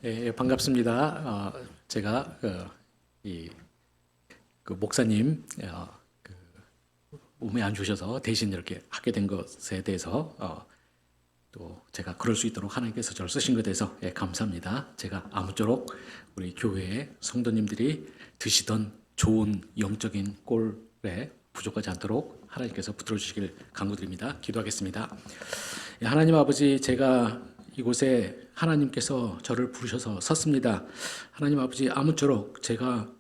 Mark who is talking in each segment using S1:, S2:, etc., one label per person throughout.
S1: 예, 반갑습니다. 제가 목사님 몸이 안 좋으셔서 대신 이렇게 하게 된 것에 대해서 또 제가 그럴 수 있도록 하나님께서 저를 쓰신 것에 대해서 감사합니다. 제가 아무쪼록 우리 교회의 성도님들이 드시던 좋은 영적인 꼴에 부족하지 않도록 하나님께서 붙들어 주시길 간구드립니다. 기도하겠습니다. 하나님 아버지, 제가 이곳에 하나님께서 저를 부르셔서 섰습니다. 하나님 아버지, 아무쪼록 제가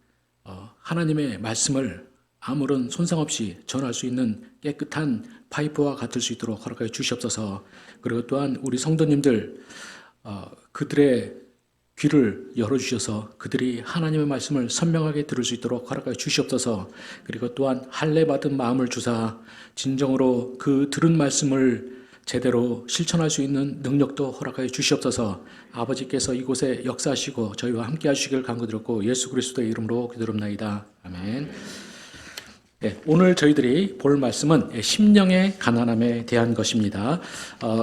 S1: 하나님의 말씀을 아무런 손상 없이 전할 수 있는 깨끗한 파이프와 같을 수 있도록 허락하여 주시옵소서. 그리고 또한 우리 성도님들 그들의 귀를 열어주셔서 그들이 하나님의 말씀을 선명하게 들을 수 있도록 허락하여 주시옵소서. 그리고 또한 할례 받은 마음을 주사 진정으로 그 들은 말씀을 제대로 실천할 수 있는 능력도 허락하여 주시옵소서. 아버지께서 이곳에 역사하시고 저희와 함께 하시길 간구드렸고 예수 그리스도의 이름으로 기도합나이다. 아멘. 네, 오늘 저희들이 볼 말씀은 심령의 가난함에 대한 것입니다.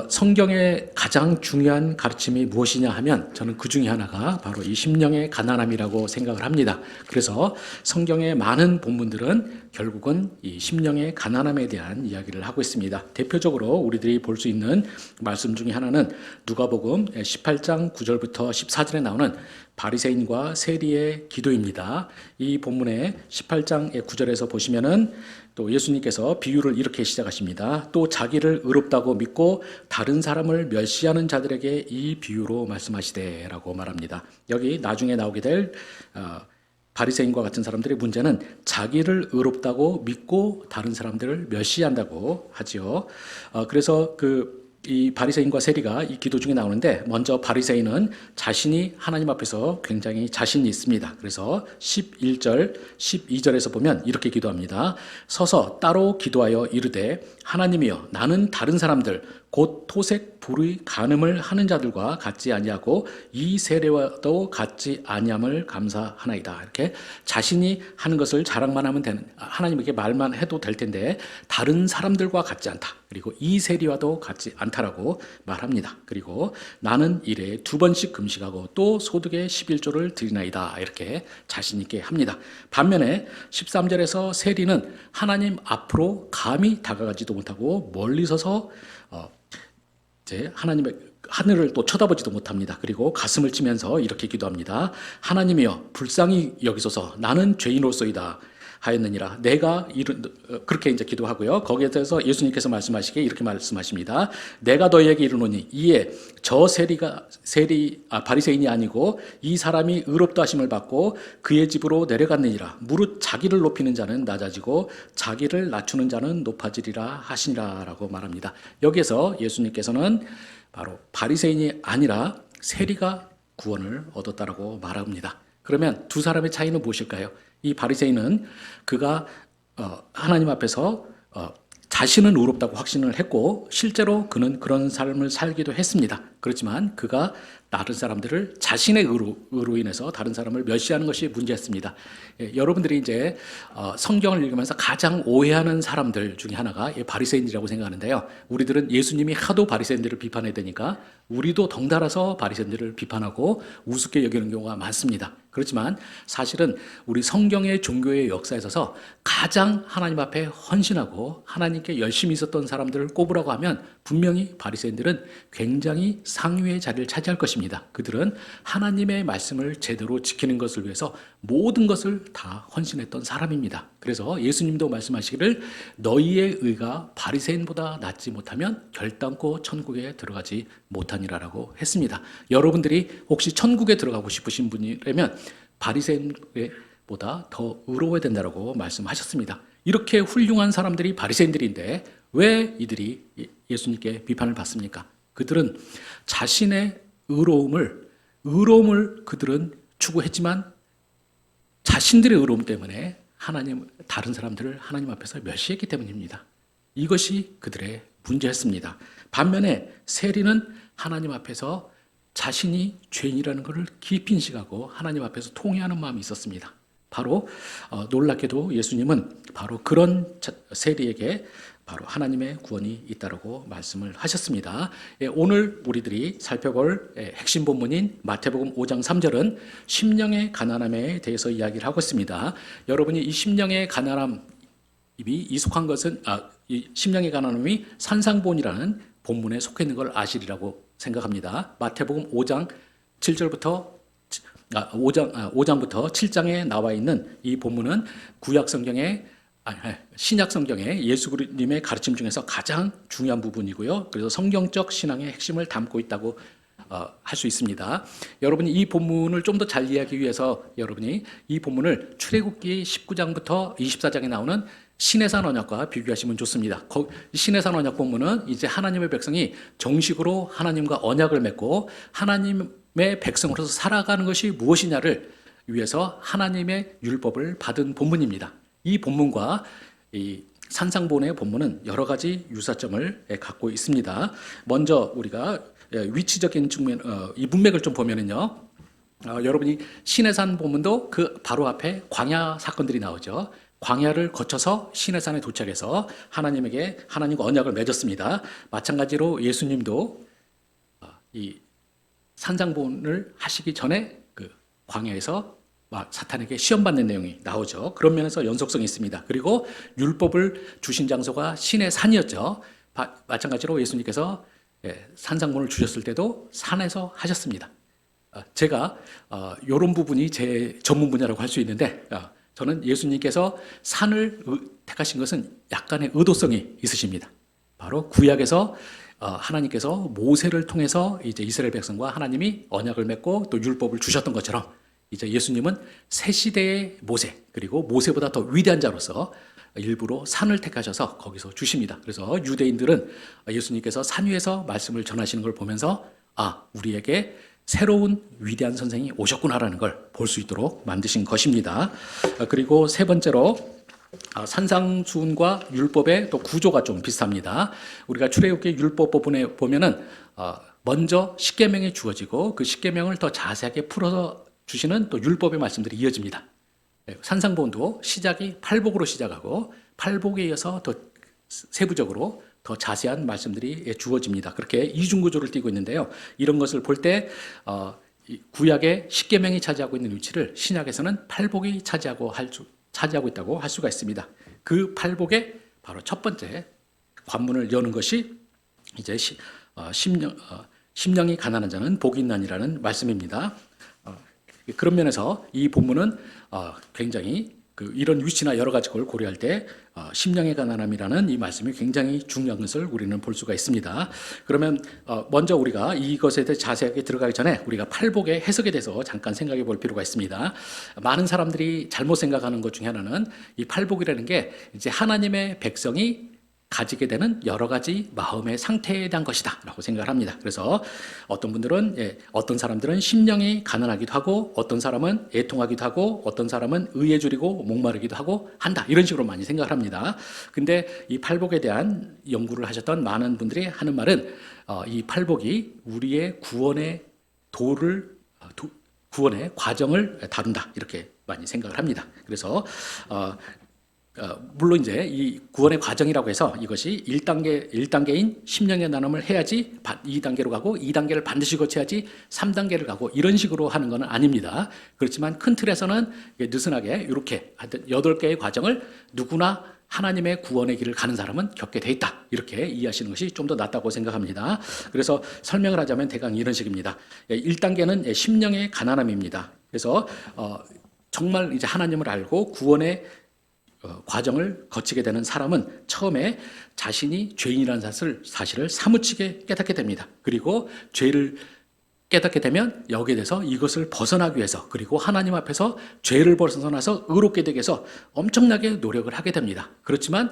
S1: 성경의 가장 중요한 가르침이 무엇이냐 하면 저는 그 중에 하나가 바로 이 심령의 가난함이라고 생각을 합니다. 그래서 성경의 많은 본문들은 결국은 이 심령의 가난함에 대한 이야기를 하고 있습니다. 대표적으로 우리들이 볼 수 있는 말씀 중에 하나는 누가복음 18장 9절부터 14절에 나오는 바리새인과 세리의 기도입니다. 이 본문의 18장 9절에서 보시면은 또 예수님께서 비유를 이렇게 시작하십니다. 또 자기를 의롭다고 믿고 다른 사람을 멸시하는 자들에게 이 비유로 말씀하시되라고 말합니다. 여기 나중에 나오게 될 바리새인과 같은 사람들의 문제는 자기를 의롭다고 믿고 다른 사람들을 멸시한다고 하지요. 그래서 이 바리새인과 세리가 이 기도 중에 나오는데, 먼저 바리새인은 자신이 하나님 앞에서 굉장히 자신이 있습니다. 그래서 11절, 12절에서 보면 이렇게 기도합니다. 서서 따로 기도하여 이르되 하나님이여, 나는 다른 사람들 곧 토색 불의 간음을 하는 자들과 같지 아니하고 이 세례와도 같지 아니함을 감사하나이다. 이렇게 자신이 하는 것을 자랑만 하면 되는, 하나님에게 말만 해도 될 텐데 다른 사람들과 같지 않다. 그리고 이 세리와도 같지 않다라고 말합니다. 그리고 나는 일에 2번씩 금식하고 또 소득의 11조를 드리나이다. 이렇게 자신 있게 합니다. 반면에 13절에서 세리는 하나님 앞으로 감히 다가가지도 못하고 멀리 서서 이제 하나님의 하늘을 또 쳐다보지도 못합니다. 그리고 가슴을 치면서 이렇게 기도합니다. 하나님이여, 불쌍히 여기소서. 나는 죄인으로소이다 하였느니라. 내가 그렇게 이제 기도하고요. 거기에 대해서 예수님께서 말씀하시기에 이렇게 말씀하십니다. 내가 너희에게 이르노니 이에 저 바리새인이 아니고 이 사람이 의롭다 하심을 받고 그의 집으로 내려갔느니라. 무릇 자기를 높이는 자는 낮아지고 자기를 낮추는 자는 높아지리라 하시니라라고 말합니다. 여기에서 예수님께서는 바로 바리새인이 아니라 세리가 구원을 얻었다라고 말합니다. 그러면 두 사람의 차이는 무엇일까요? 이 바리새인은 그가 하나님 앞에서 자신은 의롭다고 확신을 했고 실제로 그는 그런 삶을 살기도 했습니다. 그렇지만 그가 다른 사람들을 자신의 의로 인해서 다른 사람을 멸시하는 것이 문제였습니다. 여러분들이 이제 성경을 읽으면서 가장 오해하는 사람들 중에 하나가 바리새인이라고 생각하는데요. 우리들은 예수님이 하도 바리새인들을 비판해야 되니까 우리도 덩달아서 바리새인들을 비판하고 우습게 여기는 경우가 많습니다. 그렇지만 사실은 우리 성경의 종교의 역사에 있어서 가장 하나님 앞에 헌신하고 하나님께 열심히 있었던 사람들을 꼽으라고 하면 분명히 바리새인들은 굉장히 상위의 자리를 차지할 것입니다. 그들은 하나님의 말씀을 제대로 지키는 것을 위해서 모든 것을 다 헌신했던 사람입니다. 그래서 예수님도 말씀하시기를 너희의 의가 바리새인보다 낫지 못하면 결단코 천국에 들어가지 못하니라라고 했습니다. 여러분들이 혹시 천국에 들어가고 싶으신 분이라면 바리새인보다 더 의로워야 된다고 말씀하셨습니다. 이렇게 훌륭한 사람들이 바리새인들인데 왜 이들이 예수님께 비판을 받습니까? 그들은 자신의 의로움을 그들은 추구했지만 자신들의 의로움 때문에 다른 사람들을 하나님 앞에서 멸시했기 때문입니다. 이것이 그들의 문제였습니다. 반면에 세리는 하나님 앞에서 자신이 죄인이라는 것을 깊이 인식하고 하나님 앞에서 통회하는 마음이 있었습니다. 바로 놀랍게도 예수님은 바로 그런 세리에게 바로 하나님의 구원이 있다라고 말씀을 하셨습니다. 오늘 우리들이 살펴볼 핵심 본문인 마태복음 5장 3절은 심령의 가난함에 대해서 이야기를 하고 있습니다. 여러분이 이 심령의 가난함 이미 익숙한 것은 이 심령의 가난함이 산상본이라는 본문에 속해 있는 걸 아시리라고 생각합니다. 마태복음 5장 7절부터 5장부터 7장에 나와 있는 이 본문은 구약 성경의 신약 성경의 예수님의 가르침 중에서 가장 중요한 부분이고요. 그래서 성경적 신앙의 핵심을 담고 있다고 할 수 있습니다. 여러분이 이 본문을 좀 더 잘 이해하기 위해서 여러분이 이 본문을 출애굽기 19장부터 24장에 나오는 시내산 언약과 비교하시면 좋습니다. 시내산 언약 본문은 이제 하나님의 백성이 정식으로 하나님과 언약을 맺고 하나님의 백성으로서 살아가는 것이 무엇이냐를 위해서 하나님의 율법을 받은 본문입니다. 이 본문과 이 산상본의 본문은 여러 가지 유사점을 갖고 있습니다. 먼저 우리가 위치적인 측면, 이 문맥을 좀 보면은요, 여러분이 시내산 본문도 그 바로 앞에 광야 사건들이 나오죠. 광야를 거쳐서 시내산에 도착해서 하나님과 언약을 맺었습니다. 마찬가지로 예수님도 이 산상본을 하시기 전에 그 광야에서 사탄에게 시험받는 내용이 나오죠. 그런 면에서 연속성이 있습니다. 그리고 율법을 주신 장소가 시내산이었죠. 마찬가지로 예수님께서 산상본을 주셨을 때도 산에서 하셨습니다. 제가 이런 부분이 제 전문 분야라고 할 수 있는데 저는 예수님께서 산을 택하신 것은 약간의 의도성이 있으십니다. 바로 구약에서 하나님께서 모세를 통해서 이제 이스라엘 백성과 하나님이 언약을 맺고 또 율법을 주셨던 것처럼 이제 예수님은 새 시대의 모세, 그리고 모세보다 더 위대한 자로서 일부러 산을 택하셔서 거기서 주십니다. 그래서 유대인들은 예수님께서 산 위에서 말씀을 전하시는 걸 보면서 우리에게 새로운 위대한 선생이 오셨구나라는 걸 볼 수 있도록 만드신 것입니다. 그리고 세 번째로 산상수훈과 율법의 또 구조가 좀 비슷합니다. 우리가 출애굽기 율법 부분에 보면은 먼저 십계명이 주어지고 그 십계명을 더 자세하게 풀어서 주시는 또 율법의 말씀들이 이어집니다. 산상본도 시작이 팔복으로 시작하고 팔복에 이어서 더 세부적으로 더 자세한 말씀들이 주어집니다. 그렇게 이중구조를 띠고 있는데요. 이런 것을 볼 때 구약의 십계명이 차지하고 있는 위치를 신약에서는 팔복이 차지하고 있다고 할 수가 있습니다. 그 팔복의 바로 첫 번째 관문을 여는 것이 이제 심령이 가난한 자는 복이 있나니라는 말씀입니다. 그런 면에서 이 본문은 굉장히 이런 위치나 여러 가지 걸 고려할 때 심령의 가난함이라는 이 말씀이 굉장히 중요한 것을 우리는 볼 수가 있습니다. 그러면 먼저 우리가 이것에 대해 자세하게 들어가기 전에 우리가 팔복의 해석에 대해서 잠깐 생각해 볼 필요가 있습니다. 많은 사람들이 잘못 생각하는 것 중에 하나는 이 팔복이라는 게 이제 하나님의 백성이 가지게 되는 여러 가지 마음의 상태에 대한 것이다 라고 생각을 합니다. 그래서 어떤 사람들은 심령이 가난하기도 하고 어떤 사람은 애통하기도 하고 어떤 사람은 의에 줄이고 목마르기도 하고 한다, 이런 식으로 많이 생각을 합니다. 근데 이 팔복에 대한 연구를 하셨던 많은 분들이 하는 말은 이 팔복이 우리의 구원의 구원의 과정을 다룬다, 이렇게 많이 생각을 합니다. 그래서 물론 이제 이 구원의 과정이라고 해서 이것이 1단계인 심령의 나눔을 해야지 2단계로 가고 2단계를 반드시 거쳐야지 3단계를 가고 이런 식으로 하는 것은 아닙니다. 그렇지만 큰 틀에서는 느슨하게 이렇게 8개의 과정을 누구나 하나님의 구원의 길을 가는 사람은 겪게 돼 있다, 이렇게 이해하시는 것이 좀 더 낫다고 생각합니다. 그래서 설명을 하자면 대강 이런 식입니다. 1단계는 심령의 가난함입니다. 그래서 정말 이제 하나님을 알고 구원의 과정을 거치게 되는 사람은 처음에 자신이 죄인이라는 사실을 사무치게 깨닫게 됩니다. 그리고 죄를 깨닫게 되면 여기에 대해서 이것을 벗어나기 위해서, 그리고 하나님 앞에서 죄를 벗어나서 의롭게 되기 위해서 엄청나게 노력을 하게 됩니다. 그렇지만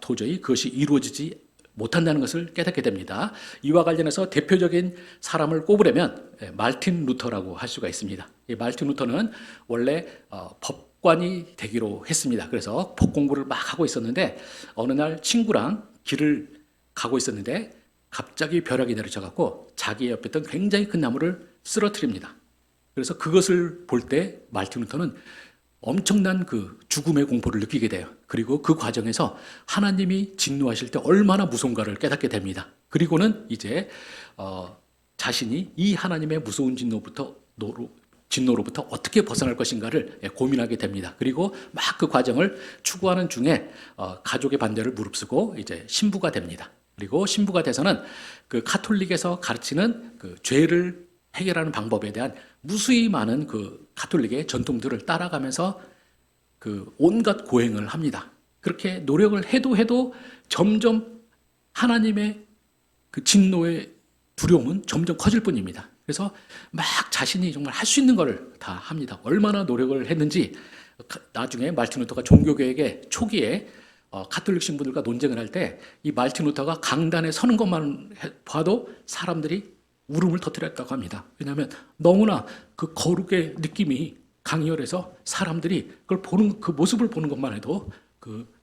S1: 도저히 그것이 이루어지지 못한다는 것을 깨닫게 됩니다. 이와 관련해서 대표적인 사람을 꼽으려면 말틴 루터라고 할 수가 있습니다. 이 말틴 루터는 원래 법관이 되기로 했습니다. 그래서 법 공부를 막 하고 있었는데 어느 날 친구랑 길을 가고 있었는데 갑자기 벼락이 내려져갖고 자기 옆에 있던 굉장히 큰 나무를 쓰러뜨립니다. 그래서 그것을 볼 때 말틴 루터는 엄청난 그 죽음의 공포를 느끼게 돼요. 그리고 그 과정에서 하나님이 진노하실 때 얼마나 무서운가를 깨닫게 됩니다. 그리고는 이제 자신이 이 하나님의 무서운 진노로부터 어떻게 벗어날 것인가를 고민하게 됩니다. 그리고 막 그 과정을 추구하는 중에 가족의 반대를 무릅쓰고 이제 신부가 됩니다. 그리고 신부가 돼서는 그 카톨릭에서 가르치는 그 죄를 해결하는 방법에 대한 무수히 많은 그 가톨릭의 전통들을 따라가면서 그 온갖 고행을 합니다. 그렇게 노력을 해도 점점 하나님의 그 진노의 두려움은 점점 커질 뿐입니다. 그래서 막 자신이 정말 할 수 있는 걸 다 합니다. 얼마나 노력을 했는지 나중에 마르틴 루터가 종교개혁의 초기에 가톨릭 신부들과 논쟁을 할 때 이 마르틴 루터가 강단에 서는 것만 봐도 사람들이 울음을 터뜨렸다고 합니다. 왜냐하면 너무나 그 거룩의 느낌이 강렬해서 사람들이 그걸 보는 그 모습을 보는 것만 해도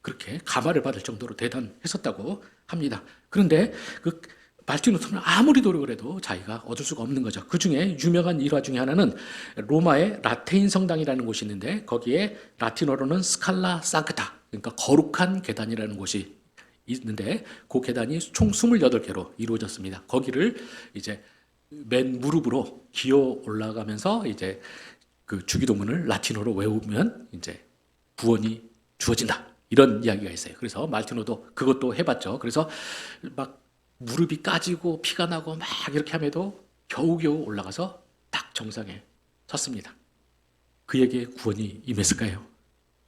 S1: 그렇게 감화를 받을 정도로 대단했었다고 합니다. 그런데 그 마르틴 루터는 아무리 노력을 해도 자기가 얻을 수가 없는 거죠. 그 중에 유명한 일화 중에 하나는 로마의 라테인 성당이라는 곳이 있는데 거기에 라틴어로는 스칼라 상크타, 그러니까 거룩한 계단이라는 곳이 있는데 그 계단이 총 28개로 이루어졌습니다. 거기를 이제 맨 무릎으로 기어 올라가면서 이제 그 주기도문을 라틴어로 외우면 이제 구원이 주어진다. 이런 이야기가 있어요. 그래서 마르티노도 그것도 해봤죠. 그래서 막 무릎이 까지고 피가 나고 막 이렇게 함에도 겨우겨우 올라가서 딱 정상에 섰습니다. 그에게 구원이 임했을까요?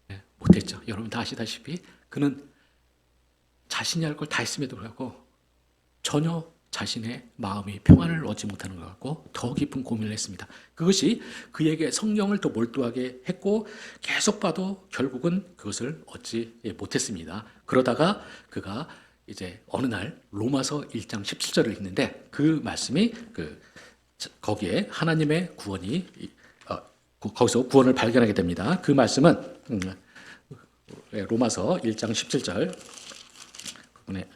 S1: 네, 못했죠. 여러분 다 아시다시피 그는 자신이 할 걸 다 했음에도 불구하고 전혀 자신의 마음이 평안을 얻지 못하는 것 같고 더 깊은 고민을 했습니다. 그것이 그에게 성령을 더 몰두하게 했고 계속 봐도 결국은 그것을 얻지 못했습니다. 그러다가 그가 이제 어느 날 로마서 1장 17절을 읽는데 그 말씀이 거기에 하나님의 구원이 거기서 구원을 발견하게 됩니다. 그 말씀은 로마서 1장 17절 부분에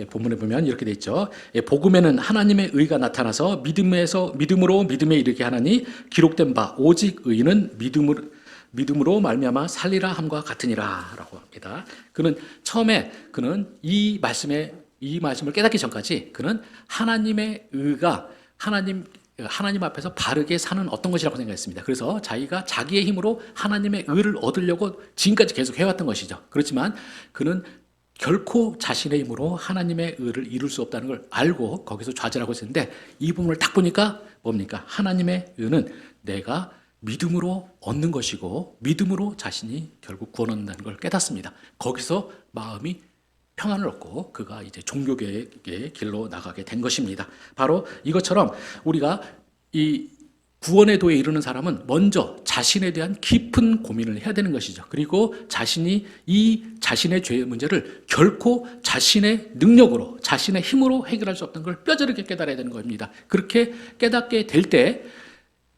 S1: 본문에 보면 이렇게 돼 있죠. 복음에는 하나님의 의가 나타나서 믿음으로 믿음에 이르게 하나니 기록된 바 오직 의인은 믿음으로 말미암아 살리라 함과 같으니라라고 합니다. 그는 처음에 이 말씀을 깨닫기 전까지 그는 하나님의 의가 하나님 앞에서 바르게 사는 어떤 것이라고 생각했습니다. 그래서 자기가 자기의 힘으로 하나님의 의를 얻으려고 지금까지 계속 해왔던 것이죠. 그렇지만 그는 결코 자신의 힘으로 하나님의 의를 이룰 수 없다는 걸 알고 거기서 좌절하고 있었는데 이 부분을 딱 보니까 뭡니까? 하나님의 의는 내가 믿음으로 얻는 것이고 믿음으로 자신이 결국 구원 얻는다는 걸 깨닫습니다. 거기서 마음이 평안을 얻고 그가 이제 종교개혁의 길로 나가게 된 것입니다. 바로 이것처럼 우리가 이 구원의 도에 이르는 사람은 먼저 자신에 대한 깊은 고민을 해야 되는 것이죠. 그리고 자신이 이 자신의 죄의 문제를 결코 자신의 능력으로, 자신의 힘으로 해결할 수 없다는 걸 뼈저리게 깨달아야 되는 겁니다. 그렇게 깨닫게 될 때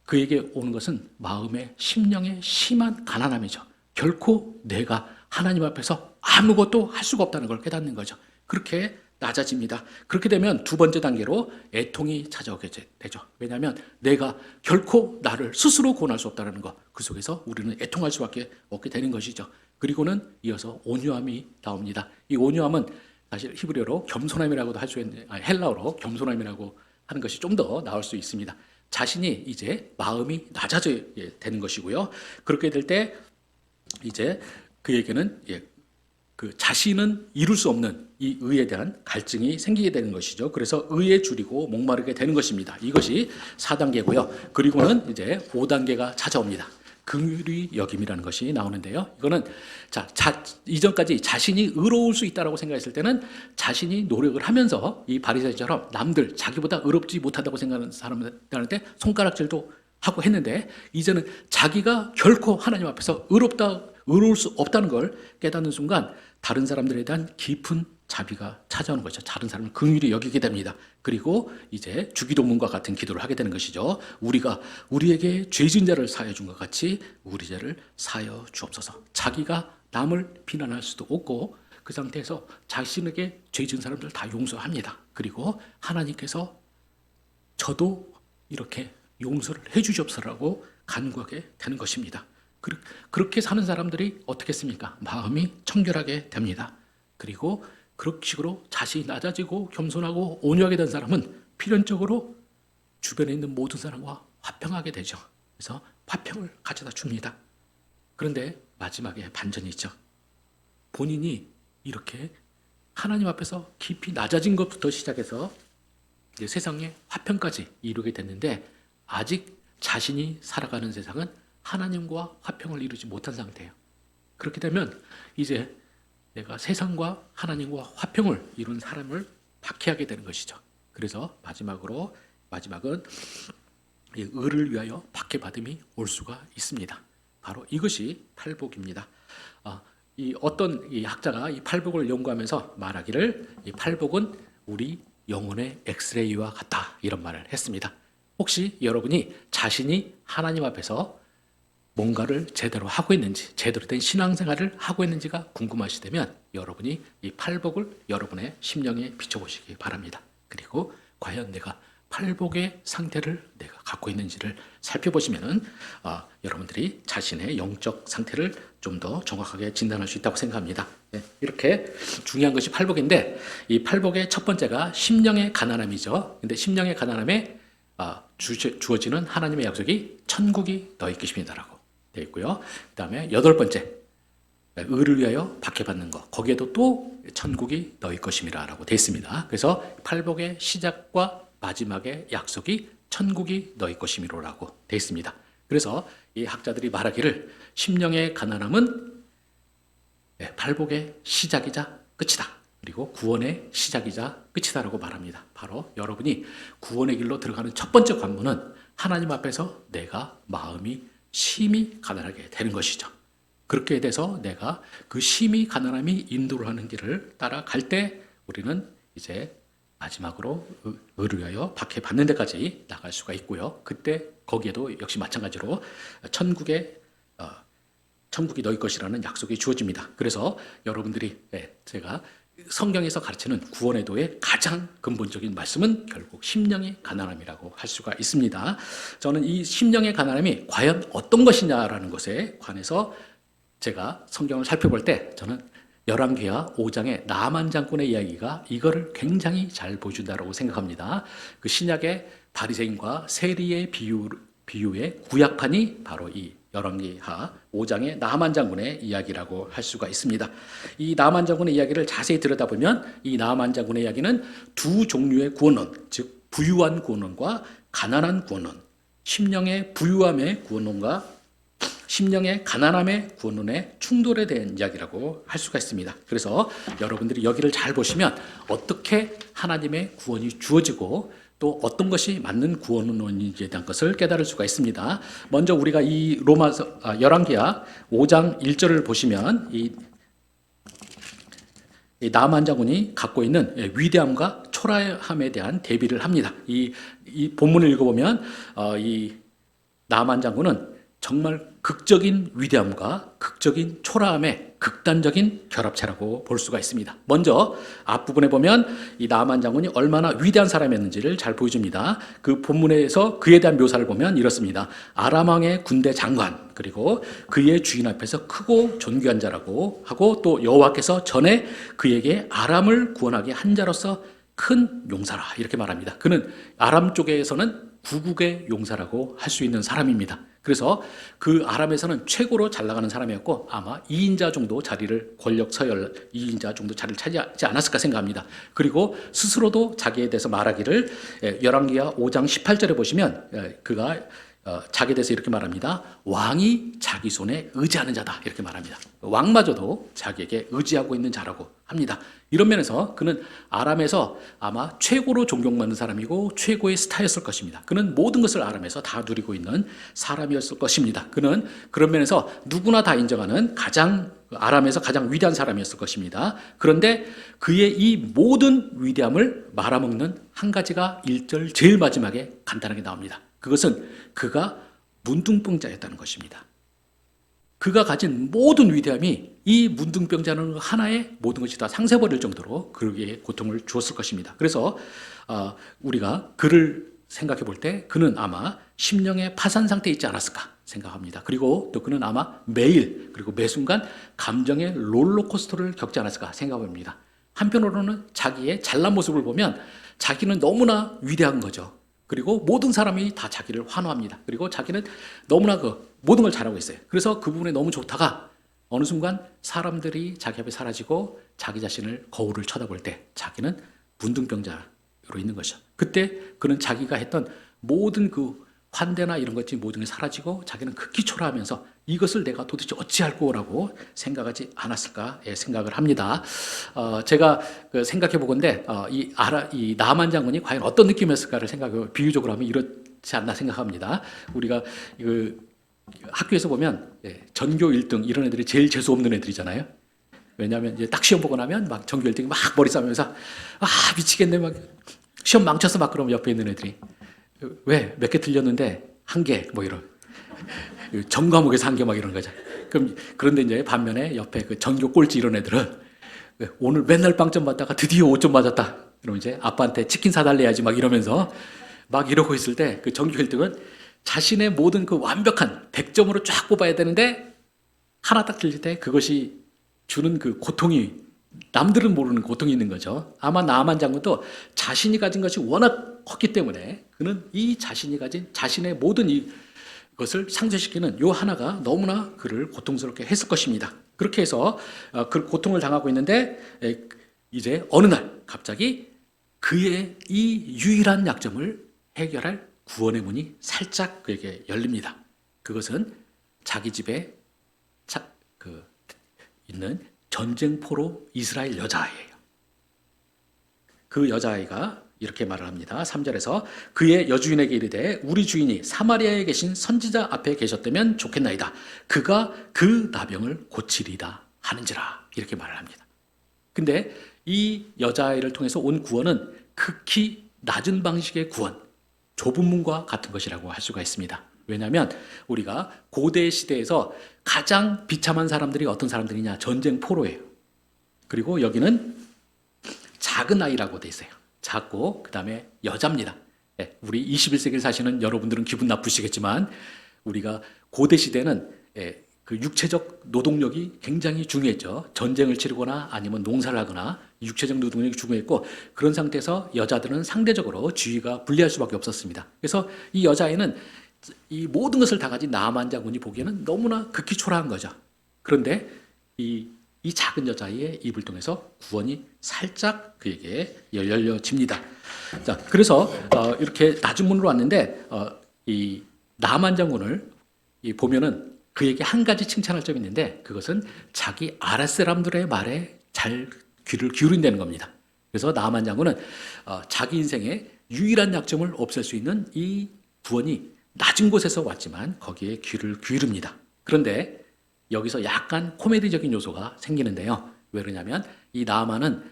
S1: 그에게 오는 것은 마음의 심령의 심한 가난함이죠. 결코 내가 하나님 앞에서 아무것도 할 수가 없다는 걸 깨닫는 거죠. 그렇게 낮아집니다. 그렇게 되면 두 번째 단계로 애통이 찾아오게 되죠. 왜냐하면 내가 결코 나를 스스로 구원할 수 없다는 것, 그 속에서 우리는 애통할 수밖에 없게 되는 것이죠. 그리고는 이어서 온유함이 나옵니다. 이 온유함은 사실 히브리어로 겸손함이라고도 할 수 있는, 헬라어로 겸손함이라고 하는 것이 좀 더 나올 수 있습니다. 자신이 이제 마음이 낮아져야 되는 것이고요. 그렇게 될 때 이제 그에게는 그 자신은 이룰 수 없는 이 의에 대한 갈증이 생기게 되는 것이죠. 그래서 의에 줄이고 목마르게 되는 것입니다. 이것이 4단계고요. 그리고는 이제 5단계가 찾아옵니다. 긍휼히 여김이라는 것이 나오는데요. 이거는 이전까지 자신이 의로울 수 있다라고 생각했을 때는 자신이 노력을 하면서 이 바리새인처럼 남들 자기보다 의롭지 못하다고 생각하는 사람들한테 손가락질도 하고 했는데 이제는 자기가 결코 하나님 앞에서 의로울 수 없다는 걸 깨닫는 순간 다른 사람들에 대한 깊은 자비가 찾아오는 것이죠. 다른 사람을 긍휼히 여기게 됩니다. 그리고 이제 주기도문과 같은 기도를 하게 되는 것이죠. 우리가 우리에게 죄진 자를 사하여 준 것 같이 우리 죄를 사하여 주옵소서. 자기가 남을 비난할 수도 없고 그 상태에서 자신에게 죄진 사람들 다 용서합니다. 그리고 하나님께서 저도 이렇게 용서를 해주시옵소서라고 간구하게 되는 것입니다. 그렇게 사는 사람들이 어떻겠습니까? 마음이 청결하게 됩니다. 그리고 그런 식으로 자신이 낮아지고 겸손하고 온유하게 된 사람은 필연적으로 주변에 있는 모든 사람과 화평하게 되죠. 그래서 화평을 가져다 줍니다. 그런데 마지막에 반전이 있죠. 본인이 이렇게 하나님 앞에서 깊이 낮아진 것부터 시작해서 이제 세상의 화평까지 이루게 됐는데 아직 자신이 살아가는 세상은 하나님과 화평을 이루지 못한 상태예요. 그렇게 되면 이제 내가 세상과 하나님과 화평을 이룬 사람을 박해하게 되는 것이죠. 그래서 마지막은 이 의를 위하여 박해받음이 올 수가 있습니다. 바로 이것이 팔복입니다. 이 어떤 이 학자가 이 팔복을 연구하면서 말하기를 이 팔복은 우리 영혼의 엑스레이와 같다 이런 말을 했습니다. 혹시 여러분이 자신이 하나님 앞에서 뭔가를 제대로 하고 있는지, 제대로 된 신앙생활을 하고 있는지가 궁금하시다면 여러분이 이 팔복을 여러분의 심령에 비춰보시기 바랍니다. 그리고 과연 내가 팔복의 상태를 내가 갖고 있는지를 살펴보시면은 여러분들이 자신의 영적 상태를 좀 더 정확하게 진단할 수 있다고 생각합니다. 네, 이렇게 중요한 것이 팔복인데 이 팔복의 첫 번째가 심령의 가난함이죠. 근데 심령의 가난함에 주어지는 하나님의 약속이 천국이 너희 것입니다라고 되어 있고요. 그 다음에 여덟 번째 의를 위하여 박해받는 것, 거기에도 또 천국이 너희 것임이라고 되어 있습니다. 그래서 팔복의 시작과 마지막의 약속이 천국이 너희 것이미로라고 되어 있습니다. 그래서 이 학자들이 말하기를 심령의 가난함은 팔복의 시작이자 끝이다. 그리고 구원의 시작이자 끝이다라고 말합니다. 바로 여러분이 구원의 길로 들어가는 첫 번째 관문은 하나님 앞에서 내가 마음이 심히 가난하게 되는 것이죠. 그렇게 돼서 내가 그 심히 가난함이 인도를 하는 길을 따라갈 때 우리는 이제 마지막으로 의를 위하여 박해받는 데까지 나갈 수가 있고요. 그때 거기에도 역시 마찬가지로 천국이 너희 것이라는 약속이 주어집니다. 그래서 여러분들이 제가 성경에서 가르치는 구원의 도의 가장 근본적인 말씀은 결국 심령의 가난함이라고 할 수가 있습니다. 저는 이 심령의 가난함이 과연 어떤 것이냐라는 것에 관해서 제가 성경을 살펴볼 때 저는 열왕기하 5장의 나만 장군의 이야기가 이거를 굉장히 잘 보여준다고 생각합니다. 그 신약의 바리새인과 세리의 비유의 구약판이 바로 이 열왕기하 5장의 나만 장군의 이야기라고 할 수가 있습니다. 이 나만 장군의 이야기를 자세히 들여다보면 이 나만 장군의 이야기는 두 종류의 구원론, 즉 부유한 구원론과 가난한 구원론, 심령의 부유함의 구원론과 심령의 가난함의 구원론의 충돌에 대한 이야기라고 할 수가 있습니다. 그래서 여러분들이 여기를 잘 보시면 어떻게 하나님의 구원이 주어지고 또 어떤 것이 맞는 구원론인지에 대한 것을 깨달을 수가 있습니다. 먼저 우리가 이 열왕기하 5장 1절을 보시면 이 나만 장군이 갖고 있는 위대함과 초라함에 대한 대비를 합니다. 이 본문을 읽어보면 이 나만 장군은 정말 극적인 위대함과 극적인 초라함의 극단적인 결합체라고 볼 수가 있습니다. 먼저 앞부분에 보면 이 나만 장군이 얼마나 위대한 사람이었는지를 잘 보여줍니다. 그 본문에서 그에 대한 묘사를 보면 이렇습니다. 아람 왕의 군대 장관, 그리고 그의 주인 앞에서 크고 존귀한 자라고 하고 또 여호와께서 전에 그에게 아람을 구원하게 한 자로서 큰 용사라 이렇게 말합니다. 그는 아람 쪽에서는 구국의 용사라고 할 수 있는 사람입니다. 그래서 그 아람에서는 최고로 잘 나가는 사람이었고 아마 2인자 정도 권력 서열 2인자 정도 자리를 차지하지 않았을까 생각합니다. 그리고 스스로도 자기에 대해서 말하기를 열왕기하 5장 18절에 보시면 그가 자기에 대해서 이렇게 말합니다. 왕이 자기 손에 의지하는 자다 이렇게 말합니다. 왕마저도 자기에게 의지하고 있는 자라고 합니다. 이런 면에서 그는 아람에서 아마 최고로 존경받는 사람이고 최고의 스타였을 것입니다. 그는 모든 것을 아람에서 다 누리고 있는 사람이었을 것입니다. 그는 그런 면에서 누구나 다 인정하는 아람에서 가장 위대한 사람이었을 것입니다. 그런데 그의 이 모든 위대함을 말아먹는 한 가지가 1절 제일 마지막에 간단하게 나옵니다. 그것은 그가 문둥병자였다는 것입니다. 그가 가진 모든 위대함이 이 문둥병자는 하나에 모든 것이 다 상세버릴 정도로 그에게 고통을 주었을 것입니다. 그래서 우리가 그를 생각해 볼 때 그는 아마 심령의 파산 상태에 있지 않았을까 생각합니다. 그리고 또 그는 아마 매일 그리고 매 순간 감정의 롤러코스터를 겪지 않았을까 생각합니다. 한편으로는 자기의 잘난 모습을 보면 자기는 너무나 위대한 거죠. 그리고 모든 사람이 다 자기를 환호합니다. 그리고 자기는 너무나 그 모든 걸 잘하고 있어요. 그래서 그 부분에 너무 좋다가 어느 순간 사람들이 자기 앞에 사라지고 자기 자신을 거울을 쳐다볼 때 자기는 문둥병자로 있는 것이죠. 그때 그는 자기가 했던 모든 그 환대나 이런 것이 모든 게 사라지고 자기는 극히 초라하면서 이것을 내가 도대체 어찌할 거라고 생각하지 않았을까 생각을 합니다. 제가 생각해 보건데 이 나만 장군이 과연 어떤 느낌이었을까를 생각해 비유적으로 하면 이렇지 않나 생각합니다. 우리가 학교에서 보면 전교 1등 이런 애들이 제일 재수 없는 애들이잖아요. 왜냐하면 이제 딱 시험 보고 나면 막 전교 1등이 막 머리 싸면서 미치겠네 막 시험 망쳐서 막 그러면 옆에 있는 애들이 왜 몇 개 틀렸는데 한 개 뭐 이런 전 과목에서 한 개 막 이런 거죠. 그럼 그런데 이제 반면에 옆에 그 전교 꼴찌 이런 애들은 오늘 맨날 빵점 맞다가 드디어 5점 맞았다. 그럼 이제 아빠한테 치킨 사달래야지 막 이러면서 막 이러고 있을 때 그 전교 1등은 자신의 모든 그 완벽한 100점으로 쫙 뽑아야 되는데 하나 딱 틀릴 때 그것이 주는 그 고통이 남들은 모르는 고통이 있는 거죠. 아마 나만 장군도 자신이 가진 것이 워낙 컸기 때문에 그는 이 자신이 가진 자신의 모든 이것을 상쇄시키는 요 하나가 너무나 그를 고통스럽게 했을 것입니다. 그렇게 해서 그 고통을 당하고 있는데 이제 어느 날 갑자기 그의 이 유일한 약점을 해결할 구원의 문이 살짝 그에게 열립니다. 그것은 자기 집에 있는 전쟁포로 이스라엘 여자아이예요. 그 여자아이가 이렇게 말을 합니다. 3절에서 그의 여주인에게 이르되 우리 주인이 사마리아에 계신 선지자 앞에 계셨다면 좋겠나이다. 그가 그 나병을 고치리다 하는지라 이렇게 말을 합니다. 근데 이 여자아이를 통해서 온 구원은 극히 낮은 방식의 구원, 좁은 문과 같은 것이라고 할 수가 있습니다. 왜냐하면 우리가 고대 시대에서 가장 비참한 사람들이 어떤 사람들이냐? 전쟁포로예요. 그리고 여기는 작은 아이라고 돼 있어요. 작고 그 다음에 여자입니다. 우리 21세기를 사시는 여러분들은 기분 나쁘시겠지만 우리가 고대 시대는 그 육체적 노동력이 굉장히 중요했죠. 전쟁을 치르거나 아니면 농사를 하거나 육체적 노동력이 중요했고 그런 상태에서 여자들은 상대적으로 지위가 불리할 수밖에 없었습니다. 그래서 이 여자애는 이 모든 것을 다 가진 나만 장군이 보기에는 너무나 극히 초라한 거죠. 그런데 이 작은 여자의 입을 통해서 구원이 살짝 그에게 열려집니다. 자, 그래서 이렇게 낮은 문으로 왔는데 이 나만 장군을 보면은 그에게 한 가지 칭찬할 점이 있는데 그것은 자기 아랫 사람들의 말에 잘 귀를 기울인다는 겁니다. 그래서 나만 장군은 자기 인생의 유일한 약점을 없앨 수 있는 이 구원이 낮은 곳에서 왔지만 거기에 귀를 기울입니다. 그런데 여기서 약간 코미디적인 요소가 생기는데요. 왜 그러냐면 이 나만은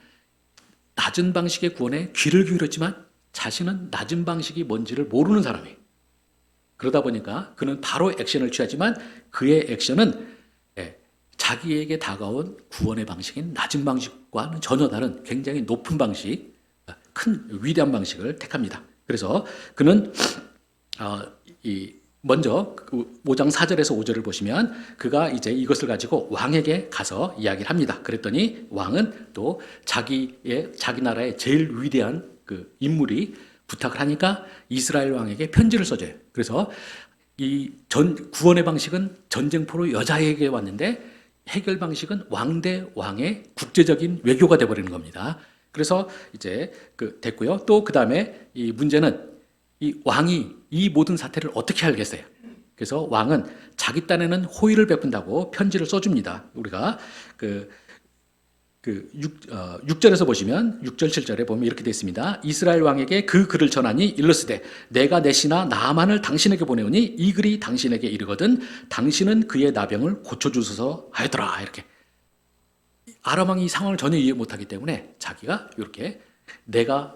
S1: 낮은 방식의 구원에 귀를 기울였지만 자신은 낮은 방식이 뭔지를 모르는 사람이에요. 그러다 보니까 그는 바로 액션을 취하지만 그의 액션은 자기에게 다가온 구원의 방식인 낮은 방식과는 전혀 다른 굉장히 높은 방식, 큰 위대한 방식을 택합니다. 그래서 그는 먼저 5장 4절에서 5절을 보시면 그가 이제 이것을 가지고 왕에게 가서 이야기를 합니다. 그랬더니 왕은 또 자기 나라의 제일 위대한 그 인물이 부탁을 하니까 이스라엘 왕에게 편지를 써줘요. 그래서 이 구원의 방식은 전쟁포로 여자에게 왔는데 해결 방식은 왕 대 왕의 국제적인 외교가 돼버리는 겁니다. 그래서 이제 됐고요. 또 그 다음에 이 문제는 이 왕이 이 모든 사태를 어떻게 알겠어요? 그래서 왕은 자기 딴에는 호의를 베푼다고 편지를 써줍니다. 우리가 6절에서 보시면 6절 7절에 보면 이렇게 되어 있습니다. 이스라엘 왕에게 그 글을 전하니 일러스되 내가 내 신하 나만을 당신에게 보내오니 이 글이 당신에게 이르거든 당신은 그의 나병을 고쳐주소서 하였더라. 이렇게 아람 왕이 이 상황을 전혀 이해 못하기 때문에 자기가 이렇게 내가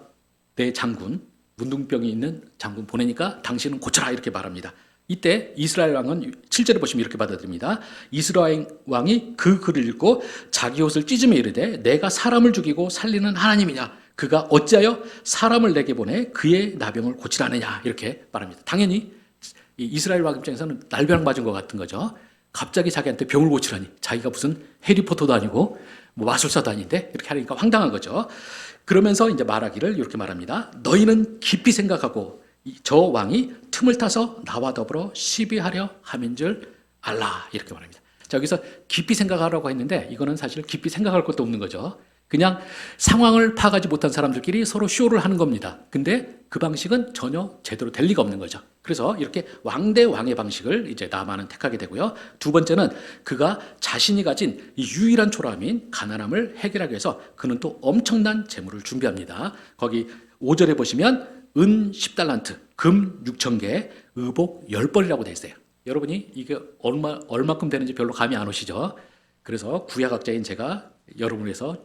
S1: 내 장군 문둥병이 있는 장군 보내니까 당신은 고쳐라 이렇게 말합니다. 이때 이스라엘 왕은 7절에 보시면 이렇게 받아들입니다. 이스라엘 왕이 그 글을 읽고 자기 옷을 찢으며 이르되 내가 사람을 죽이고 살리는 하나님이냐 그가 어찌하여 사람을 내게 보내 그의 나병을 고치라느냐 이렇게 말합니다. 당연히 이 이스라엘 왕 입장에서는 날벼락 맞은 것 같은 거죠. 갑자기 자기한테 병을 고치라니, 자기가 무슨 해리포터도 아니고 뭐 마술사도 아닌데 이렇게 하니까 황당한 거죠. 그러면서 이제 말하기를 이렇게 말합니다. 너희는 깊이 생각하고 저 왕이 틈을 타서 나와 더불어 시비하려 함인 줄 알라 이렇게 말합니다. 자, 여기서 깊이 생각하라고 했는데 이거는 사실 깊이 생각할 것도 없는 거죠. 그냥 상황을 파악하지 못한 사람들끼리 서로 쇼를 하는 겁니다. 근데 그 방식은 전혀 제대로 될 리가 없는 거죠. 그래서 이렇게 왕대 왕의 방식을 이제 나만은 택하게 되고요. 두 번째는 그가 자신이 가진 이 유일한 초라함인 가난함을 해결하기 위해서 그는 또 엄청난 재물을 준비합니다. 거기 5절에 보시면 은 10달란트, 금 6,000개, 의복 10벌이라고 되어 있어요. 여러분이 이게 얼마큼 되는지 별로 감이 안 오시죠? 그래서 구약학자인 제가 여러분을 위해서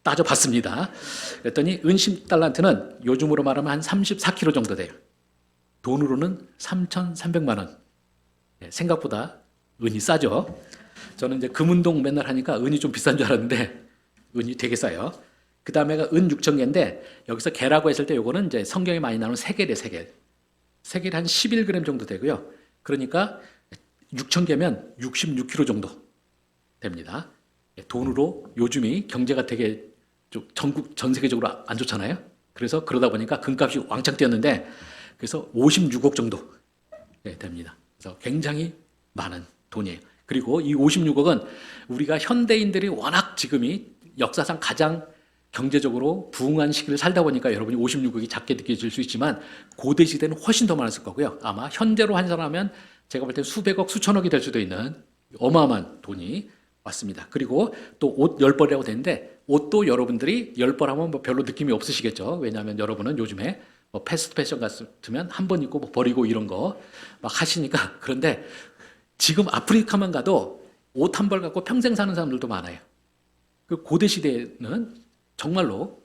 S1: 따져봤습니다. 그랬더니 은 10달란트는 요즘으로 말하면 한 34kg 정도 돼요. 돈으로는 3,300만 원. 생각보다 은이 싸죠. 저는 이제 금운동 맨날 하니까 은이 좀 비싼 줄 알았는데 은이 되게 싸요. 그 다음에가 은 6,000개인데 여기서 개라고 했을 때 요거는 이제 성경에 많이 나오는 세겔이에요, 세겔. 세겔이 한 11g 정도 되고요. 그러니까 6,000개면 66kg 정도 됩니다. 돈으로 요즘이 경제가 되게 전 세계적으로 안 좋잖아요. 그래서 그러다 보니까 금값이 왕창 뛰었는데 그래서 56억 정도 됩니다. 그래서 굉장히 많은 돈이에요. 그리고 이 56억은 우리가 현대인들이 워낙 지금이 역사상 가장 경제적으로 부흥한 시기를 살다 보니까 여러분이 56억이 작게 느껴질 수 있지만 고대 시대는 훨씬 더 많았을 거고요. 아마 현대로 환산하면 제가 볼 때 수백억, 수천억이 될 수도 있는 어마어마한 돈이 왔습니다. 그리고 또 옷 10벌이라고 되는데 옷도 여러분들이 10벌 하면 뭐 별로 느낌이 없으시겠죠. 왜냐하면 여러분은 요즘에 뭐 패스트 패션 같으면 한 번 입고 뭐 버리고 이런 거 막 하시니까. 그런데 지금 아프리카만 가도 옷 한 벌 갖고 평생 사는 사람들도 많아요. 그 고대 시대에는 정말로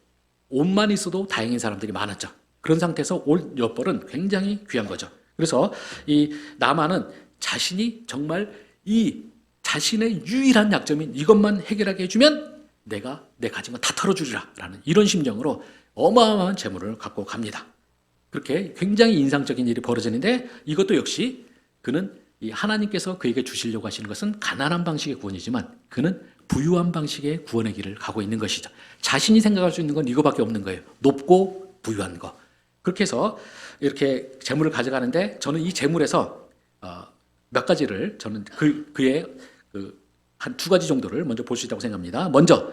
S1: 옷만 있어도 다행인 사람들이 많았죠. 그런 상태에서 옷 10벌은 굉장히 귀한 거죠. 그래서 이 나만은 자신이 정말 이 자신의 유일한 약점인 이것만 해결하게 해주면 내가 내 가진 건 다 털어주리라 라는 이런 심정으로 어마어마한 재물을 갖고 갑니다. 그렇게 굉장히 인상적인 일이 벌어지는데 이것도 역시 그는 이 하나님께서 그에게 주시려고 하시는 것은 가난한 방식의 구원이지만 그는 부유한 방식의 구원의 길을 가고 있는 것이죠. 자신이 생각할 수 있는 건 이거밖에 없는 거예요. 높고 부유한 거. 그렇게 해서 이렇게 재물을 가져가는데 저는 이 재물에서 몇 가지를 저는 그의 한 두 가지 정도를 먼저 볼 수 있다고 생각합니다. 먼저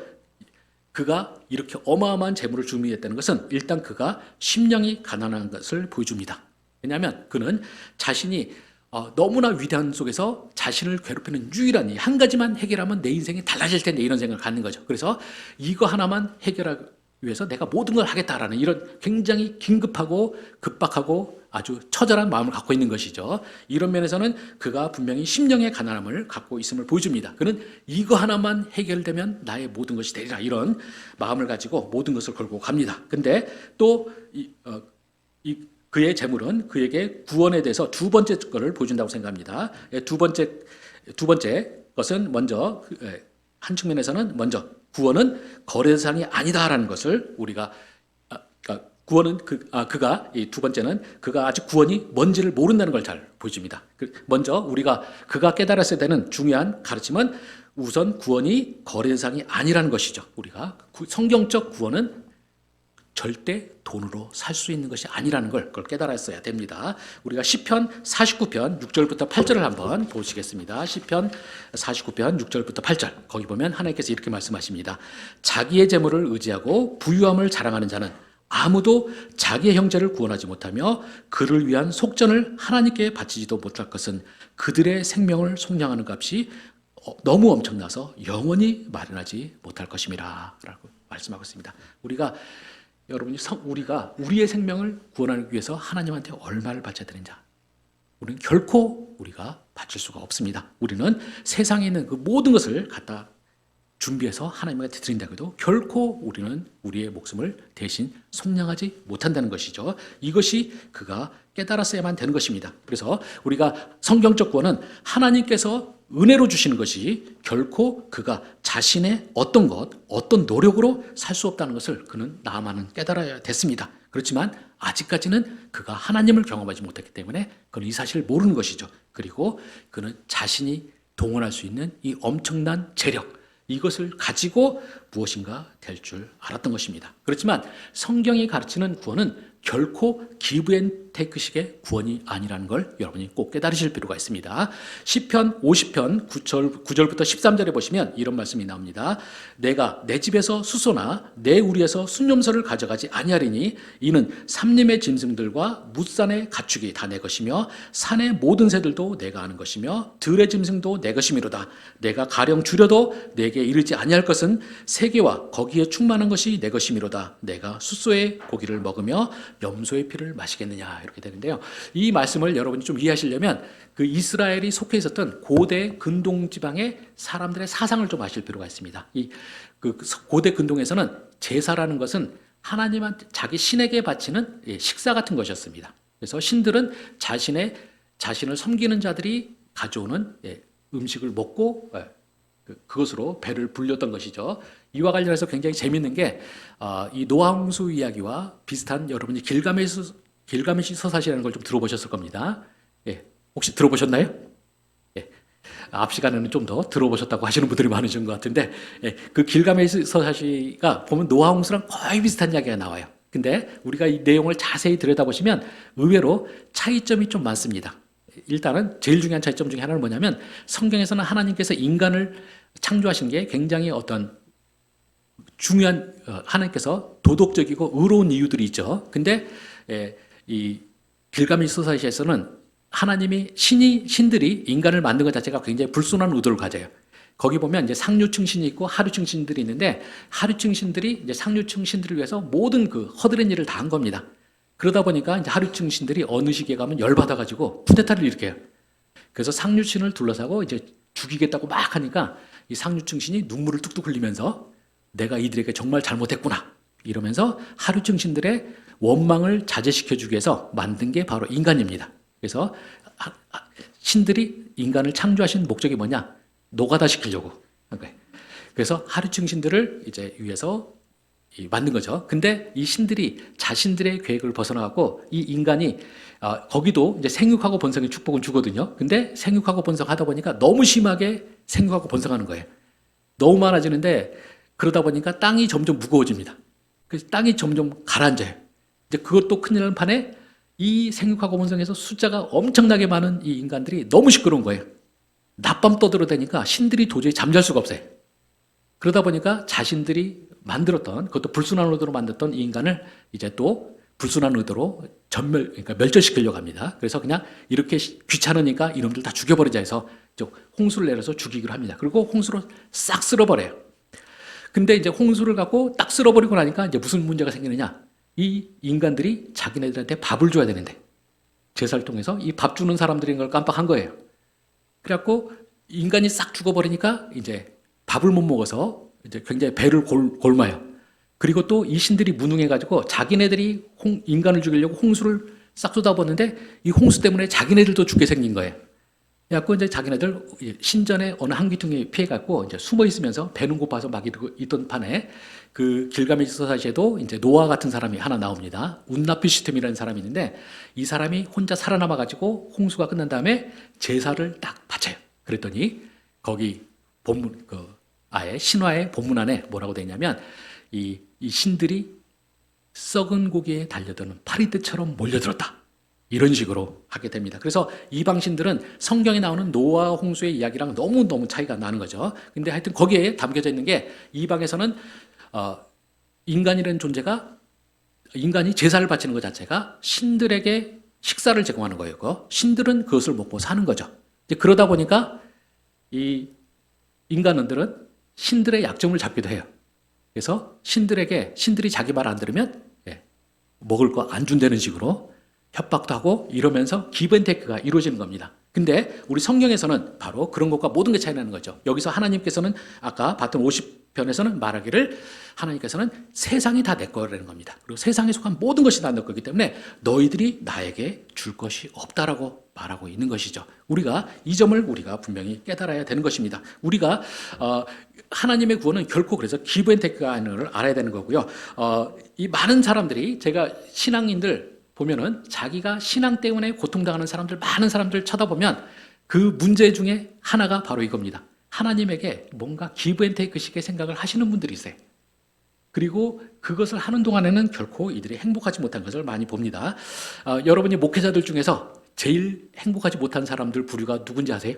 S1: 그가 이렇게 어마어마한 재물을 준비했다는 것은 일단 그가 심령이 가난한 것을 보여줍니다. 왜냐하면 그는 자신이 너무나 위대한 속에서 자신을 괴롭히는 유일한 이 한 가지만 해결하면 내 인생이 달라질 텐데 이런 생각을 갖는 거죠. 그래서 이거 하나만 해결하기 위해서 내가 모든 걸 하겠다라는 이런 굉장히 긴급하고 급박하고 아주 처절한 마음을 갖고 있는 것이죠. 이런 면에서는 그가 분명히 심령의 가난함을 갖고 있음을 보여줍니다. 그는 이거 하나만 해결되면 나의 모든 것이 되리라 이런 마음을 가지고 모든 것을 걸고 갑니다. 근데 또 그의 재물은 그에게 구원에 대해서 두 번째 것을 보여준다고 생각합니다. 두 번째 것은 먼저 한 측면에서는 먼저 구원은 거래 대상이 아니다라는 것을 우리가 구원은 그가 이 두 번째는 그가 아직 구원이 뭔지를 모른다는 걸 잘 보여줍니다. 먼저 우리가 그가 깨달았어야 되는 중요한 가르침은 우선 구원이 거래 대상이 아니라는 것이죠. 우리가 성경적 구원은 절대 돈으로 살 수 있는 것이 아니라는 걸 그걸 깨달았어야 됩니다. 우리가 시편 49편 6절부터 8절을 한번 보시겠습니다. 시편 49편 6절부터 8절 거기 보면 하나님께서 이렇게 말씀하십니다. 자기의 재물을 의지하고 부유함을 자랑하는 자는 아무도 자기의 형제를 구원하지 못하며 그를 위한 속전을 하나님께 바치지도 못할 것은 그들의 생명을 속량하는 값이 너무 엄청나서 영원히 마련하지 못할 것임이라 라고 말씀하고 있습니다. 우리가 우리의 생명을 구원하기 위해서 하나님한테 얼마를 바쳐야 되는지 우리는 결코 우리가 바칠 수가 없습니다. 우리는 세상에 있는 그 모든 것을 갖다 준비해서 하나님께 드린다고 해도 결코 우리는 우리의 목숨을 대신 속량하지 못한다는 것이죠. 이것이 그가 깨달았어야만 되는 것입니다. 그래서 우리가 성경적 구원은 하나님께서 은혜로 주시는 것이 결코 그가 자신의 어떤 것, 어떤 노력으로 살 수 없다는 것을 그는 나아만은 깨달아야 됐습니다. 그렇지만 아직까지는 그가 하나님을 경험하지 못했기 때문에 그는 이 사실을 모르는 것이죠. 그리고 그는 자신이 동원할 수 있는 이 엄청난 재력, 이것을 가지고 무엇인가 될 줄 알았던 것입니다. 그렇지만 성경이 가르치는 구원은 결코 기브앤테이크식의 구원이 아니라는 걸 여러분이 꼭 깨달으실 필요가 있습니다. 시편 50편 9절부터 13절에 보시면 이런 말씀이 나옵니다. 내가 내 집에서 수소나 내 우리에서 순념소를 가져가지 아니하리니 이는 삼림의 짐승들과 뭇산의 가축이 다 내 것이며 산의 모든 새들도 내가 아는 것이며 들의 짐승도 내 것이미로다. 내가 가령 줄여도 내게 이르지 아니할 것은 세계와 거기에 충만한 것이 내 것이미로다. 내가 숫소의 고기를 먹으며 염소의 피를 마시겠느냐, 이렇게 되는데요. 이 말씀을 여러분이 좀 이해하시려면 그 이스라엘이 속해 있었던 고대 근동 지방의 사람들의 사상을 좀 아실 필요가 있습니다. 이 그 고대 근동에서는 제사라는 것은 하나님한테 자기 신에게 바치는 식사 같은 것이었습니다. 그래서 신들은 자신을 섬기는 자들이 가져오는 음식을 먹고 그것으로 배를 불렸던 것이죠. 이와 관련해서 굉장히 재미있는 게 이 노아 홍수 이야기와 비슷한, 여러분이 길가메시 서사시라는 걸 좀 들어보셨을 겁니다. 혹시 들어보셨나요? 앞 시간에는 좀 더 들어보셨다고 하시는 분들이 많으신 것 같은데, 그 길가메시 서사시가 보면 노아 홍수랑 거의 비슷한 이야기가 나와요. 근데 우리가 이 내용을 자세히 들여다보시면 의외로 차이점이 좀 많습니다. 일단은 제일 중요한 차이점 중에 하나는 뭐냐면, 성경에서는 하나님께서 인간을 창조하신 게 굉장히 어떤 중요한, 하나님께서 도덕적이고 의로운 이유들이 있죠. 근데 이 길가메시 서사시에서는 하나님이 신들이 인간을 만든 것 자체가 굉장히 불순한 의도를 가져요. 거기 보면 이제 상류층 신이 있고 하류층 신들이 있는데, 하류층 신들이 이제 상류층 신들을 위해서 모든 그 허드렛 일을 다 한 겁니다. 그러다 보니까 이제 하류층 신들이 어느 시기에 가면 열받아가지고 쿠데타를 일으켜요. 그래서 상류층을 둘러싸고 이제 죽이겠다고 막 하니까 이 상류층 신이 눈물을 뚝뚝 흘리면서 내가 이들에게 정말 잘못했구나, 이러면서 하류층 신들의 원망을 자제시켜주기 위해서 만든 게 바로 인간입니다. 그래서 신들이 인간을 창조하신 목적이 뭐냐? 노가다 시키려고. 그래서 하류층 신들을 이제 위해서 만든 거죠. 근데 이 신들이 자신들의 계획을 벗어나고 이 인간이 거기도 이제 생육하고 번성의 축복을 주거든요. 근데 생육하고 번성하다 보니까 너무 심하게 생육하고 번성하는 거예요. 너무 많아지는데, 그러다 보니까 땅이 점점 무거워집니다. 그래서 땅이 점점 가라앉아요. 이제 그것도 큰일 난 판에 이 생육하고 번성해서 숫자가 엄청나게 많은 이 인간들이 너무 시끄러운 거예요. 낮밤 떠들어대니까 신들이 도저히 잠잘 수가 없어요. 그러다 보니까 자신들이 만들었던, 그것도 불순한 의도로 만들었던 이 인간을 이제 또 불순한 의도로 그러니까 멸절시키려고 합니다. 그래서 그냥 이렇게 귀찮으니까 이놈들 다 죽여버리자 해서 홍수를 내려서 죽이기로 합니다. 그리고 홍수로 싹 쓸어버려요. 근데 이제 홍수를 갖고 딱 쓸어버리고 나니까 이제 무슨 문제가 생기느냐? 이 인간들이 자기네들한테 밥을 줘야 되는데, 제사를 통해서 이 밥 주는 사람들인 걸 깜빡한 거예요. 그래갖고 인간이 싹 죽어버리니까 이제 밥을 못 먹어서 이제 굉장히 배를 골마요. 그리고 또 이 신들이 무능해가지고 자기네들이 인간을 죽이려고 홍수를 싹 쏟아붓는데, 이 홍수 때문에 자기네들도 죽게 생긴 거예요. 그래갖고 이제 자기네들 신전에 어느 한 귀퉁이 피해갖고 이제 숨어 있으면서 배는 고파서 막 있던 판에, 그 길가메시 서사시에도 이제 노아 같은 사람이 하나 나옵니다. 운나피시템이라는 사람이 있는데, 이 사람이 혼자 살아남아가지고 홍수가 끝난 다음에 제사를 딱 바쳐요. 그랬더니 거기 본문, 아예 신화의 본문 안에 뭐라고 되어 있냐면, 이 신들이 썩은 고기에 달려드는 파리떼처럼 몰려들었다, 이런 식으로 하게 됩니다. 그래서 이방 신들은 성경에 나오는 노아 홍수의 이야기랑 너무너무 차이가 나는 거죠. 근데 하여튼 거기에 담겨져 있는 게, 이방에서는 인간이라는 존재가, 인간이 제사를 바치는 것 자체가 신들에게 식사를 제공하는 거였고, 신들은 그것을 먹고 사는 거죠. 그러다 보니까 이 인간들은 신들의 약점을 잡기도 해요. 그래서 신들이 자기 말 안 들으면 먹을 거 안 준다는 식으로 협박도 하고 이러면서 기브앤테이크가 이루어지는 겁니다. 근데 우리 성경에서는 바로 그런 것과 모든 게 차이 나는 거죠. 여기서 하나님께서는 아까 봤던 50편에서는 말하기를, 하나님께서는 세상이 다 내 거라는 겁니다. 그리고 세상에 속한 모든 것이 다 내 거기 때문에 너희들이 나에게 줄 것이 없다라고 말하고 있는 것이죠. 이 점을 우리가 분명히 깨달아야 되는 것입니다. 우리가 하나님의 구원은 결코 그래서 기브 앤 테이크가 아닌 걸 알아야 되는 거고요. 이 많은 사람들이 제가 신앙인들 보면은 자기가 신앙 때문에 고통당하는 사람들 많은 사람들 쳐다보면 그 문제 중에 하나가 바로 이겁니다. 하나님에게 뭔가 기브 앤 테이크식의 생각을 하시는 분들이 있어요. 그리고 그것을 하는 동안에는 결코 이들이 행복하지 못한 것을 많이 봅니다. 여러분이 목회자들 중에서 제일 행복하지 못한 사람들 부류가 누군지 아세요?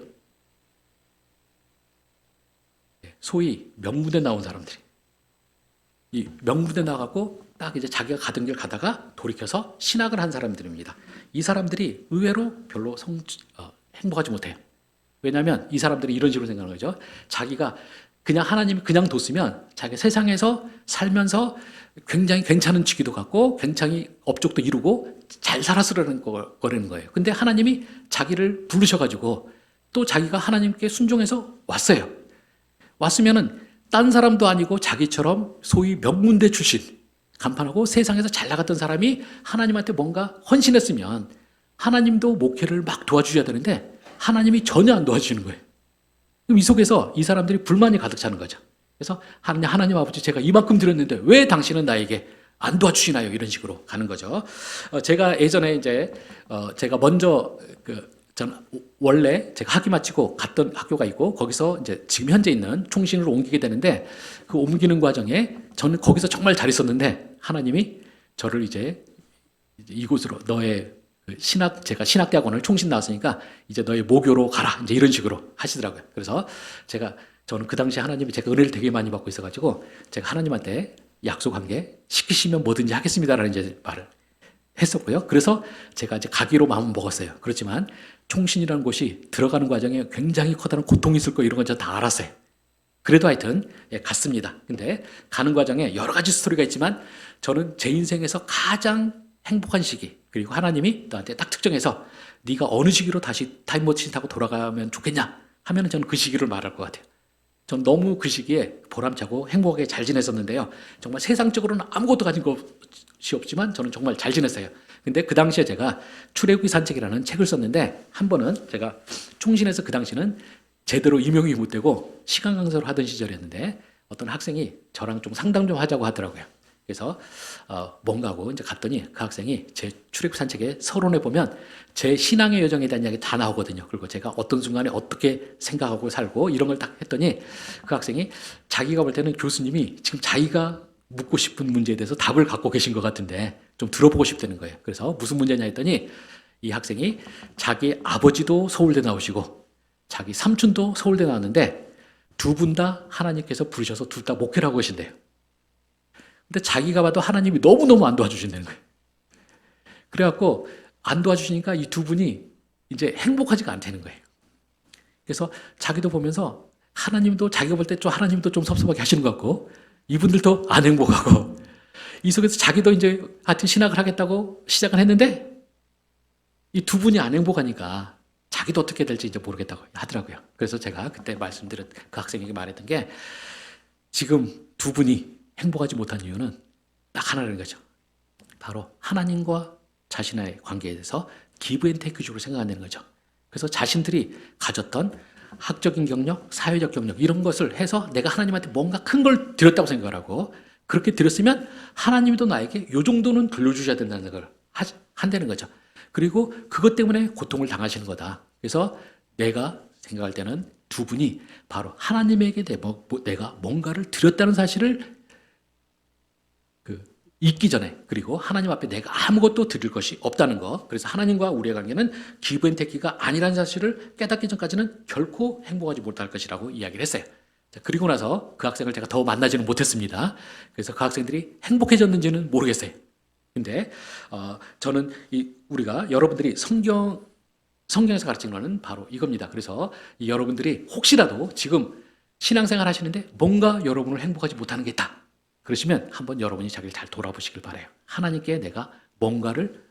S1: 소위 명문대 나온 사람들이. 이 명문대 나가고 딱 이제 자기가 가던 길 가다가 돌이켜서 신학을 한 사람들입니다. 이 사람들이 의외로 별로 행복하지 못해요. 왜냐하면 이 사람들이 이런 식으로 생각하는 거죠. 자기가 그냥 하나님이 그냥 뒀으면 자기 세상에서 살면서 굉장히 괜찮은 직위도 갖고 굉장히 업적도 이루고 잘 살았으려는 거라는 거예요. 근데 하나님이 자기를 부르셔가지고 또 자기가 하나님께 순종해서 왔어요. 왔으면은 딴 사람도 아니고 자기처럼 소위 명문대 출신 간판하고 세상에서 잘 나갔던 사람이 하나님한테 뭔가 헌신했으면 하나님도 목회를 막 도와주셔야 되는데 하나님이 전혀 안 도와주시는 거예요. 그럼 이 속에서 이 사람들이 불만이 가득 차는 거죠. 그래서 하나님 아버지 제가 이만큼 드렸는데 왜 당신은 나에게 안 도와주시나요? 이런 식으로 가는 거죠. 제가 예전에 이제 제가 먼저 전 원래 제가 학위 마치고 갔던 학교가 있고 거기서 이제 지금 현재 있는 총신으로 옮기게 되는데 그 옮기는 과정에 저는 거기서 정말 잘 있었는데 하나님이 저를 이제 이곳으로 너의 제가 신학대학원을 총신 나왔으니까 이제 너의 모교로 가라. 이제 이런 식으로 하시더라고요. 그래서 저는 그 당시에 하나님이 제가 은혜를 되게 많이 받고 있어가지고 제가 하나님한테 약속한 게 시키시면 뭐든지 하겠습니다라는 이제 말을 했었고요. 그래서 제가 이제 가기로 마음을 먹었어요. 그렇지만 총신이라는 곳이 들어가는 과정에 굉장히 커다란 고통이 있을 거 이런 건 제가 다 알았어요. 그래도 하여튼 갔습니다. 근데 가는 과정에 여러 가지 스토리가 있지만 저는 제 인생에서 가장 행복한 시기 그리고 하나님이 나한테 딱 특정해서 네가 어느 시기로 다시 타임머신 타고 돌아가면 좋겠냐 하면 저는 그 시기를 말할 것 같아요. 전 너무 그 시기에 보람차고 행복하게 잘 지냈었는데요. 정말 세상적으로는 아무것도 가진 것이 없지만 저는 정말 잘 지냈어요. 근데 그 당시에 제가 출애굽기 산책이라는 책을 썼는데 한 번은 제가 총신에서 그 당시는 제대로 임용이 못 되고 시간 강사로 하던 시절이었는데 어떤 학생이 저랑 좀 상담 좀 하자고 하더라고요. 그래서 뭔가 하고 이제 갔더니 그 학생이 제 출애굽 산책에 서론에 보면 제 신앙의 여정에 대한 이야기 다 나오거든요. 그리고 제가 어떤 순간에 어떻게 생각하고 살고 이런 걸 딱 했더니 그 학생이 자기가 볼 때는 교수님이 지금 자기가 묻고 싶은 문제에 대해서 답을 갖고 계신 것 같은데 좀 들어보고 싶다는 거예요. 그래서 무슨 문제냐 했더니 이 학생이 자기 아버지도 서울대 나오시고 자기 삼촌도 서울대 나왔는데 두 분 다 하나님께서 부르셔서 둘 다 목회를 하고 계신대요. 근데 자기가 봐도 하나님이 너무너무 안 도와주신다는 거예요. 그래갖고 안 도와주시니까 이 두 분이 이제 행복하지가 않다는 거예요. 그래서 자기도 보면서 하나님도 자기가 볼 때 좀 하나님도 좀 섭섭하게 하시는 것 같고 이분들도 안 행복하고 이 속에서 자기도 이제 하여튼 신학을 하겠다고 시작을 했는데 이 두 분이 안 행복하니까 자기도 어떻게 될지 이제 모르겠다고 하더라고요. 그래서 제가 그때 말씀드린 그 학생에게 말했던 게 지금 두 분이 행복하지 못한 이유는 딱 하나라는 거죠. 바로 하나님과 자신의 관계에 대해서 기브 앤 테이크식으로 생각한다는 거죠. 그래서 자신들이 가졌던 학적인 경력, 사회적 경력 이런 것을 해서 내가 하나님한테 뭔가 큰 걸 드렸다고 생각을 하고 그렇게 드렸으면 하나님도 나에게 요 정도는 돌려주셔야 된다는 걸 한다는 거죠. 그리고 그것 때문에 고통을 당하시는 거다. 그래서 내가 생각할 때는 두 분이 바로 하나님에게 내가 뭔가를 드렸다는 사실을 잊기 전에 그리고 하나님 앞에 내가 아무것도 드릴 것이 없다는 거. 그래서 하나님과 우리의 관계는 기브 앤 테이크가 아니라는 사실을 깨닫기 전까지는 결코 행복하지 못할 것이라고 이야기를 했어요. 그리고 나서 그 학생을 제가 더 만나지는 못했습니다. 그래서 그 학생들이 행복해졌는지는 모르겠어요. 근데 저는 우리가 여러분들이 성경에서 가르치는 거는 바로 이겁니다. 그래서 여러분들이 혹시라도 지금 신앙생활 하시는데 뭔가 여러분을 행복하지 못하는 게 있다. 그러시면 한번 여러분이 자기를 잘 돌아보시길 바라요. 하나님께 내가 뭔가를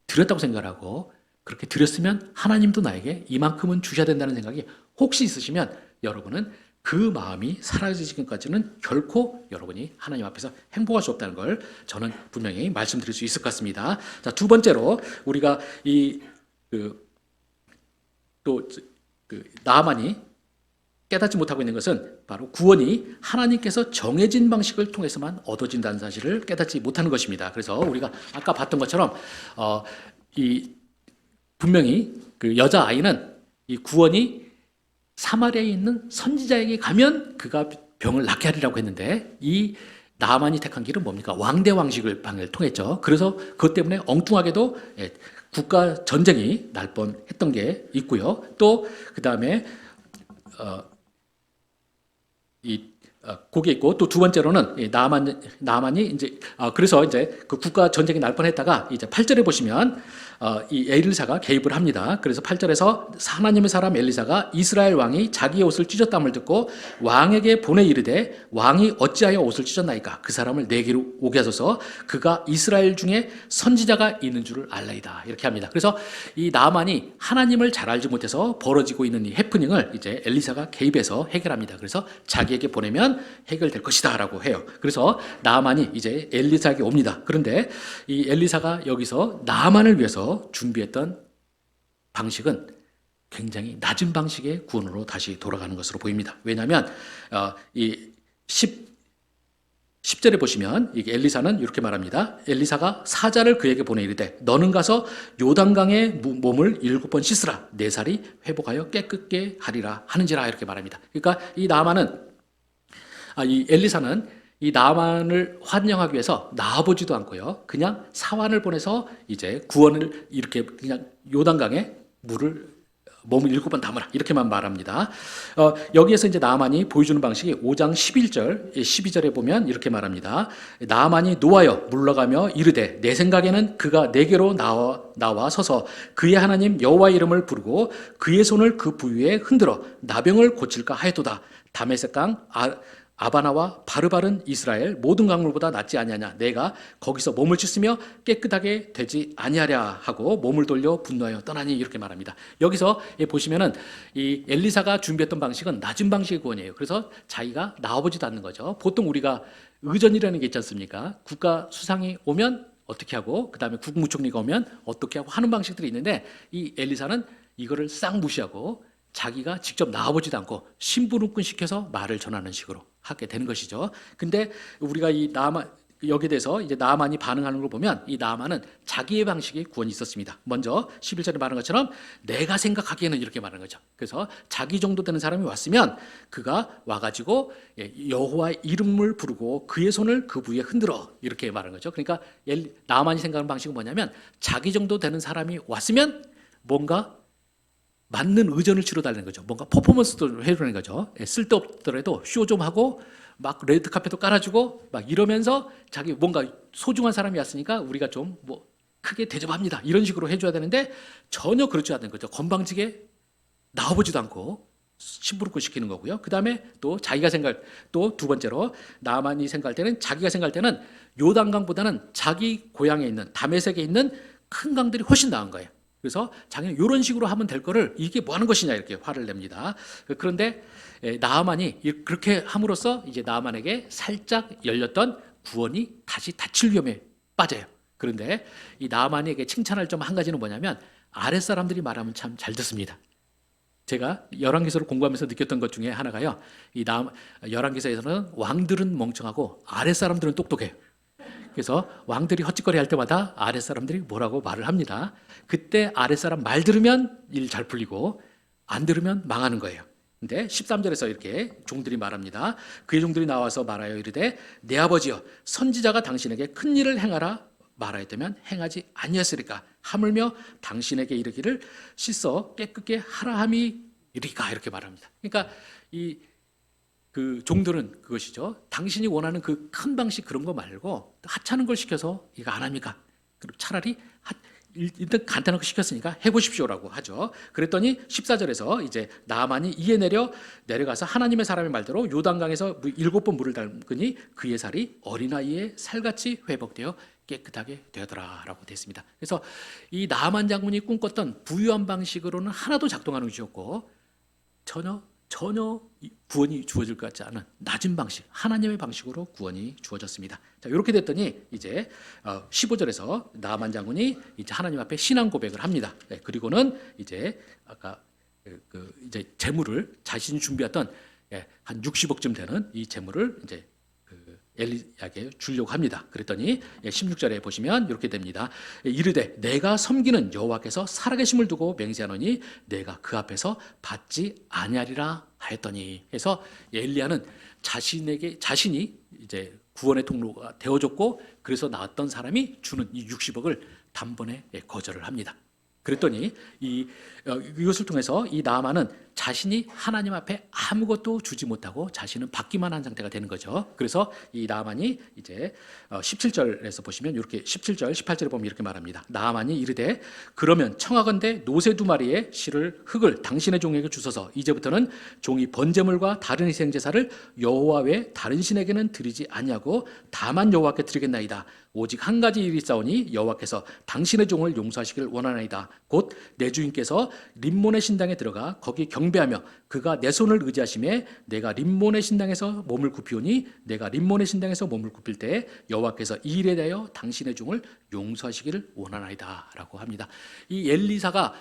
S1: 드렸다고 생각하고 그렇게 드렸으면 하나님도 나에게 이만큼은 주셔야 된다는 생각이 혹시 있으시면 여러분은 그 마음이 사라지기까지는 결코 여러분이 하나님 앞에서 행복할 수 없다는 걸 저는 분명히 말씀드릴 수 있을 것 같습니다. 자, 두 번째로 우리가 나만이 깨닫지 못하고 있는 것은 바로 구원이 하나님께서 정해진 방식을 통해서만 얻어진다는 사실을 깨닫지 못하는 것입니다. 그래서 우리가 아까 봤던 것처럼 이 분명히 그 여자 아이는 이 구원이 사마리아에 있는 선지자에게 가면 그가 병을 낫게 하리라고 했는데, 이 나만이 택한 길은 뭡니까? 왕대 왕식을 방을 통했죠. 그래서 그것 때문에 엉뚱하게도 국가 전쟁이 날 뻔했던 게 있고요. 또 그 다음에 그게 있고, 또 두 번째로는 나만이 이제 그래서 이제 그 국가 전쟁이 날 뻔했다가 이제 8절에 보시면 이 엘리사가 개입을 합니다. 그래서 8절에서 하나님의 사람 엘리사가 이스라엘 왕이 자기의 옷을 찢었담을 듣고 왕에게 보내 이르되 왕이 어찌하여 옷을 찢었나이까? 그 사람을 내게로 오게 하소서. 그가 이스라엘 중에 선지자가 있는 줄을 알라이다. 이렇게 합니다. 그래서 이 나만이 하나님을 잘 알지 못해서 벌어지고 있는 이 해프닝을 이제 엘리사가 개입해서 해결합니다. 그래서 자기에게 보내면 해결될 것이다 라고 해요. 그래서 나만이 이제 엘리사에게 옵니다. 그런데 이 엘리사가 여기서 나만을 위해서 준비했던 방식은 굉장히 낮은 방식의 구원으로 다시 돌아가는 것으로 보입니다. 왜냐하면 이 10절에 보시면 이게 엘리사는 이렇게 말합니다. 엘리사가 사자를 그에게 보내 이르되 너는 가서 요단강에 몸을 7번 씻으라. 내 살이 회복하여 깨끗게 하리라 하는지라. 이렇게 말합니다. 그러니까 이 엘리사는 이 나만을 환영하기 위해서 나아보지도 않고요. 그냥 사환을 보내서 이제 구원을 이렇게 그냥 요단강에 몸을 7번 담으라. 이렇게만 말합니다. 여기에서 이제 나만이 보여주는 방식이 5장 11절, 12절에 보면 이렇게 말합니다. 나만이 노하여 물러가며 이르되 내 생각에는 그가 내게로 나와 서서 그의 하나님 여호와의 이름을 부르고 그의 손을 그 부위에 흔들어 나병을 고칠까 하였도다. 다메섹강 아바나와 바르바른 이스라엘 모든 강물보다 낫지 아니하냐. 내가 거기서 몸을 씻으며 깨끗하게 되지 아니하랴 하고 몸을 돌려 분노하여 떠나니. 이렇게 말합니다. 여기서 보시면은 이 엘리사가 준비했던 방식은 낮은 방식의 구원이에요. 그래서 자기가 나와보지도 않는 거죠. 보통 우리가 의전이라는 게 있지 않습니까? 국가 수상이 오면 어떻게 하고, 그 다음에 국무총리가 오면 어떻게 하고 하는 방식들이 있는데, 이 엘리사는 이거를 싹 무시하고 자기가 직접 나와보지도 않고 심부름꾼 시켜서 말을 전하는 식으로 하게 되는 것이죠. 근데 우리가 여기에 대해서 이제 나만이 반응하는 걸 보면 이 나만은 자기의 방식의 구원이 있었습니다. 먼저 11절에 말한 것처럼 내가 생각하기에는 이렇게 말하는 거죠. 그래서 자기 정도 되는 사람이 왔으면 그가 와가지고 여호와의 이름을 부르고 그의 손을 그 부위에 흔들어. 이렇게 말하는 거죠. 그러니까 나만이 생각하는 방식은 뭐냐면 자기 정도 되는 사람이 왔으면 뭔가 맞는 의전을 치러달라는 거죠. 뭔가 퍼포먼스도 해주는 거죠. 쓸데없더라도 쇼 좀 하고 막 레드카펫도 깔아주고 막 이러면서 자기 뭔가 소중한 사람이 왔으니까 우리가 좀 뭐 크게 대접합니다. 이런 식으로 해줘야 되는데 전혀 그렇지 않은 거죠. 건방지게 나와보지도 않고 심부름꾼 시키는 거고요. 그 다음에 또 또 두 번째로 나만이 생각할 때는, 자기가 생각할 때는 요단강보다는 자기 고향에 있는 다메섹에 있는 큰 강들이 훨씬 나은 거예요. 그래서 자기는 이런 식으로 하면 될 거를 이게 뭐 하는 것이냐 이렇게 화를 냅니다. 그런데 나아만이 그렇게 함으로써 이제 나아만에게 살짝 열렸던 구원이 다시 닫힐 위험에 빠져요. 그런데 이 나아만에게 칭찬할 점 한 가지는 뭐냐면 아랫사람들이 말하면 참 잘 듣습니다. 제가 열왕기서를 공부하면서 느꼈던 것 중에 하나가요. 열왕기서에서는 왕들은 멍청하고 아랫사람들은 똑똑해요. 그래서 왕들이 헛짓거리 할 때마다 아랫사람들이 뭐라고 말을 합니다. 그때 아랫사람 말 들으면 일 잘 풀리고 안 들으면 망하는 거예요. 근데 13절에서 이렇게 종들이 말합니다. 그의 종들이 나와서 말하여 이르되 내 아버지여 선지자가 당신에게 큰 일을 행하라 말하였다면 행하지 아니었으리까. 하물며 당신에게 이르기를 씻어 깨끗게 하라 함이리까. 이렇게 말합니다. 그러니까 그 종들은 그것이죠. 당신이 원하는 그 큰 방식 그런 거 말고 하찮은 걸 시켜서 이거 안 합니까? 그럼 차라리 일단 간단한 거 시켰으니까 해보십시오라고 하죠. 그랬더니 14절에서 이제 나만이 이에 내려가서 하나님의 사람의 말대로 요단강에서 7번 물을 담그니 그의 살이 어린아이의 살같이 회복되어 깨끗하게 되더라라고 되어 있습니다. 그래서 이 나만 장군이 꿈꿨던 부유한 방식으로는 하나도 작동하는 것이었고 전혀 구원이 주어질 것 같지 않은 낮은 방식, 하나님의 방식으로 구원이 주어졌습니다. 자, 이렇게 됐더니 이제 15절에서 나만 장군이 이제 하나님 앞에 신앙 고백을 합니다. 그리고는 이제 아까 이제 재물을 자신이 준비했던 한 60억쯤 되는 이 재물을 이제 엘리야에게 주려고 합니다. 그랬더니 16절에 보시면 이렇게 됩니다. 이르되 내가 섬기는 여호와께서 살아계심을 두고 맹세하노니 내가 그 앞에서 받지 아니하리라 하였더니. 해서 엘리야는 자신이 이제 구원의 통로가 되어줬고 그래서 나왔던 사람이 주는 이 60억을 단번에 거절을 합니다. 그랬더니 이것을 통해서 이 나아만은 자신이 하나님 앞에 아무것도 주지 못하고 자신은 받기만 한 상태가 되는 거죠. 그래서 이 나아만이 이제 17절에서 보시면 이렇게 17절, 18절에 보면 이렇게 말합니다. 나아만이 이르되 그러면 청하건대 노새 2마리의 흙을 당신의 종에게 주소서. 이제부터는 종이 번제물과 다른 희생제사를 여호와 외 다른 신에게는 드리지 아니하고 다만 여호와께 드리겠나이다. 오직 한 가지 일이 있사오니 여호와께서 당신의 종을 용서하시길 원하나이다. 곧 내 주인께서 림몬의 신당에 들어가 거기 경배하며 그가 내 손을 의지하심에 내가 림몬의 신당에서 몸을 굽히오니 내가 림몬의 신당에서 몸을 굽힐 때에 여호와께서 이 일에 대하여 당신의 종을 용서하시기를 원하나이다 라고 합니다. 이 엘리사가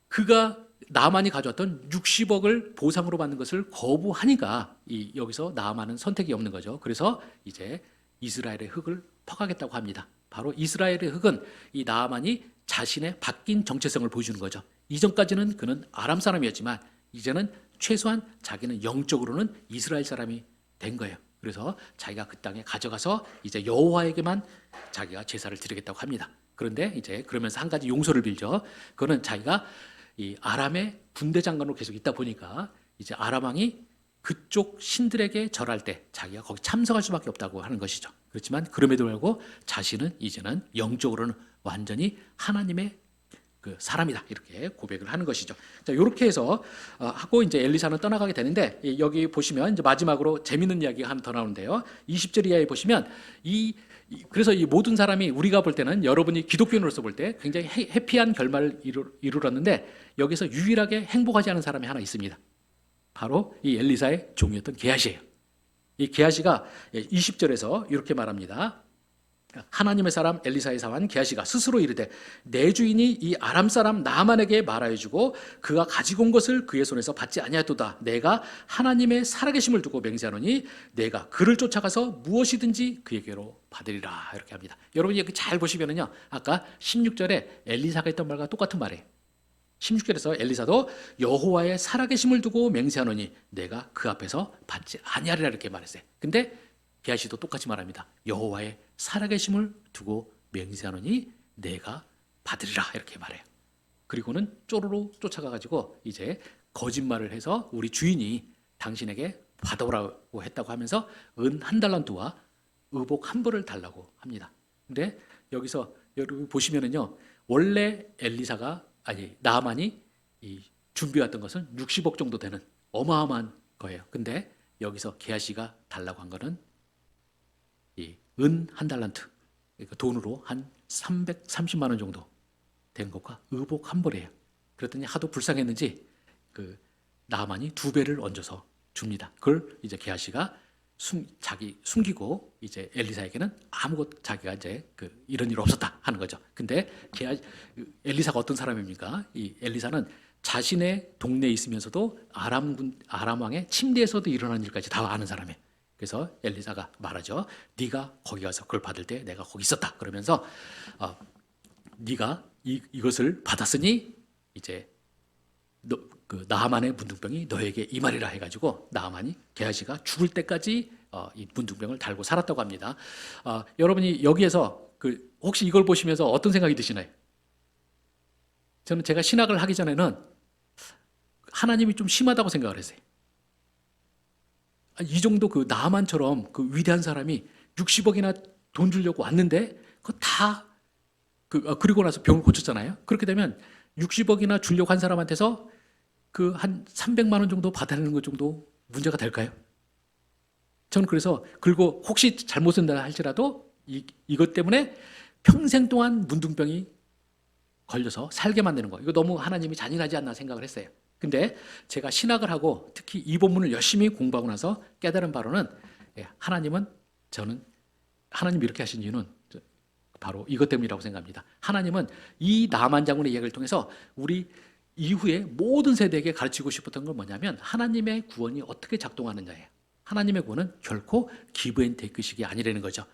S1: 그가 나만이 가져왔던 60억을 보상으로 받는 것을 거부하니까 여기서 나만은 선택이 없는 거죠. 그래서 이제 이스라엘의 흙을 퍼가겠다고 합니다. 바로 이스라엘의 흙은 이 나아만이 자신의 바뀐 정체성을 보여주는 거죠. 이전까지는 그는 아람 사람이었지만 이제는 최소한 자기는 영적으로는 이스라엘 사람이 된 거예요. 그래서 자기가 그 땅에 가져가서 이제 여호와에게만 자기가 제사를 드리겠다고 합니다. 그런데 이제 그러면서 한 가지 용서를 빌죠. 그거는 자기가 이 아람의 군대 장관으로 계속 있다 보니까 이제 아람 왕이 그쪽 신들에게 절할 때 자기가 거기 참석할 수밖에 없다고 하는 것이죠. 그렇지만 그럼에도 불구하고 자신은 이제는 영적으로는 완전히 하나님의 그 사람이다 이렇게 고백을 하는 것이죠. 자, 이렇게 해서 하고 이제 엘리사는 떠나가게 되는데 여기 보시면 이제 마지막으로 재밌는 이야기가 하나 더 나오는데요. 20절 이하에 보시면 그래서 이 모든 사람이 우리가 볼 때는 여러분이 기독교인으로서 볼 때 굉장히 해피한 결말을 이루었는데 여기서 유일하게 행복하지 않은 사람이 하나 있습니다. 바로 이 엘리사의 종이었던 게하시예요. 이 게하시가 20절에서 이렇게 말합니다. 하나님의 사람 엘리사의 사환 게하시가 스스로 이르되 내 주인이 이 아람 사람 나만에게 말하여 주고 그가 가지고 온 것을 그의 손에서 받지 아니하였도다. 내가 하나님의 살아계심을 두고 맹세하노니 내가 그를 쫓아가서 무엇이든지 그에게로 받으리라 이렇게 합니다. 여러분이 여기 잘 보시면은요, 아까 16절에 엘리사가 했던 말과 똑같은 말이에요. 16절에서 엘리사도 여호와의 살아계심을 두고 맹세하노니 내가 그 앞에서 받지 아니하리라 이렇게 말했어요. 근데 게하시도 똑같이 말합니다. 여호와의 살아계심을 두고 맹세하노니 내가 받으리라 이렇게 말해요. 그리고는 쪼르르 쫓아가가지고 이제 거짓말을 해서 우리 주인이 당신에게 받아오라고 했다고 하면서 은 1달란트와 의복 1벌을 달라고 합니다. 근데 여기서 여러분 보시면은요, 원래 나아만이 준비해왔던 것은 60억 정도 되는 어마어마한 거예요. 근데 여기서 게하시가 달라고 한 거는 은 1달란트, 그러니까 돈으로 한 330만 원 정도 된 것과 의복 1벌이에요. 그랬더니 하도 불쌍했는지 그 나아만이 2배를 얹어서 줍니다. 그걸 이제 게하시가 숨기고 이제 엘리사에게는 아무것도 자기가 이제 이런 일 없었다 하는 거죠. 근데 엘리사가 어떤 사람입니까? 이 엘리사는 자신의 동네에 있으면서도 아람 왕의 침대에서도 일어난 일까지 다 아는 사람이에요. 그래서 엘리사가 말하죠. 네가 거기 가서 그걸 받을 때 내가 거기 있었다. 그러면서 네가 이것을 받았으니 이제 그 나아만의 문둥병이 너에게 임하리라 해가지고 나아만이 게하시가 죽을 때까지 이 문둥병을 달고 살았다고 합니다. 여러분이 여기에서 혹시 이걸 보시면서 어떤 생각이 드시나요? 저는 제가 신학을 하기 전에는 하나님이 좀 심하다고 생각을 했어요. 이 정도 나아만처럼 위대한 사람이 60억이나 돈 주려고 왔는데 그거 다 그리고 나서 병을 고쳤잖아요. 그렇게 되면 60억이나 주려고 한 사람한테서 한 300만 원 정도 받아내는 것 정도 문제가 될까요? 저는 그리고 혹시 잘못 쓴다 할지라도 이것 때문에 평생 동안 문둥병이 걸려서 살게 만드는 거, 이거 너무 하나님이 잔인하지 않나 생각을 했어요. 근데 제가 신학을 하고 특히 이 본문을 열심히 공부하고 나서 깨달은 바로는 저는 하나님이 이렇게 하신 이유는 바로 이것 때문이라고 생각합니다. 하나님은 이 나만 장군의 이야기를 통해서 우리 이후에 모든 세대에게 가르치고 싶었던 건 뭐냐면 하나님의 구원이 어떻게 작동하느냐예요. 하나님의 구원은 결코 기브 앤 테이크식이 아니라는 거죠.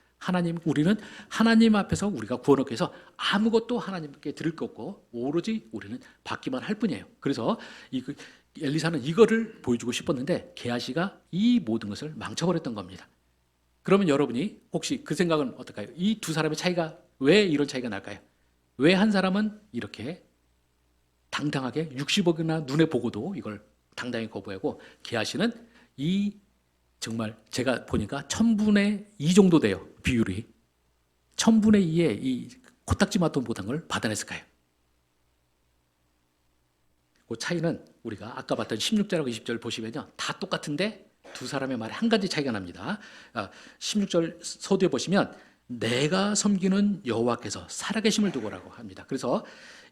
S1: 우리는 하나님 앞에서 우리가 구원 얻기 위해서 아무것도 하나님께 드릴 거 없고 오로지 우리는 받기만 할 뿐이에요. 그래서 엘리사는 이거를 보여주고 싶었는데 게하시가 이 모든 것을 망쳐버렸던 겁니다. 그러면 여러분이 혹시 그 생각은 어떨까요? 이 두 사람의 차이가 왜 이런 차이가 날까요? 왜 한 사람은 이렇게 당당하게 60억이나 눈에 보고도 이걸 당당히 거부하고 게하시는 이 정말 제가 보니까 1000분의 2 정도 돼요. 비율이 1000분의 2의 이 코딱지 맛도 못한 걸 받아냈을까요? 그 차이는 우리가 아까 봤던 16절하고 20절 보시면요 다 똑같은데 두 사람의 말에 한 가지 차이가 납니다. 16절 서두에 보시면 내가 섬기는 여호와께서 살아계심을 두고라고 합니다. 그래서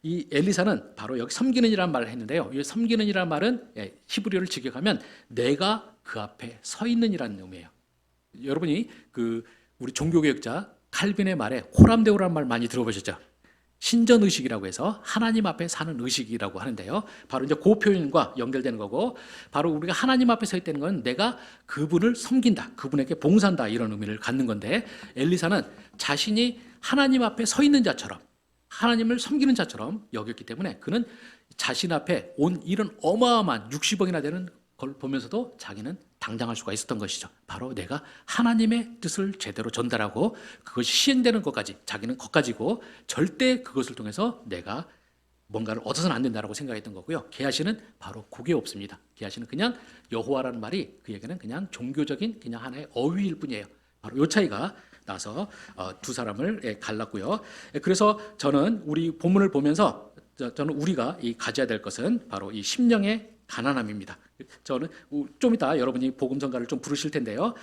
S1: 이 엘리사는 바로 여기 섬기는이라는 말을 했는데요. 이 섬기는이라는 말은 히브리어를 직역하면 내가 그 앞에 서 있는이라는 의미예요. 여러분이 우리 종교개혁자 칼빈의 말에 호람데오라는 말 많이 들어보셨죠? 신전 의식이라고 해서 하나님 앞에 사는 의식이라고 하는데요. 바로 이제 그 표현과 연결되는 거고, 바로 우리가 하나님 앞에 서 있다는 건 내가 그분을 섬긴다, 그분에게 봉사한다 이런 의미를 갖는 건데, 엘리사는 자신이 하나님 앞에 서 있는 자처럼, 하나님을 섬기는 자처럼 여겼기 때문에 그는 자신 앞에 온 이런 어마어마한 60억이나 되는 걸 보면서도 자기는 당당할 수가 있었던 것이죠. 바로 내가 하나님의 뜻을 제대로 전달하고 그것이 시행되는 것까지 자기는 것가지고 절대 그것을 통해서 내가 뭔가를 얻어서는 안 된다라고 생각했던 거고요. 게하시는 바로 그게 없습니다. 게하시는 그냥 여호와라는 말이 그에게는 그냥 종교적인 그냥 하나의 어휘일 뿐이에요. 바로 이 차이가 나서 두 사람을 갈랐고요. 그래서 저는 우리 본문을 보면서 저는 우리가 가져야 될 것은 바로 이 심령의 가난함입니다. 저는 좀 이따 여러분이 복음성가를 좀 부르실 텐데요.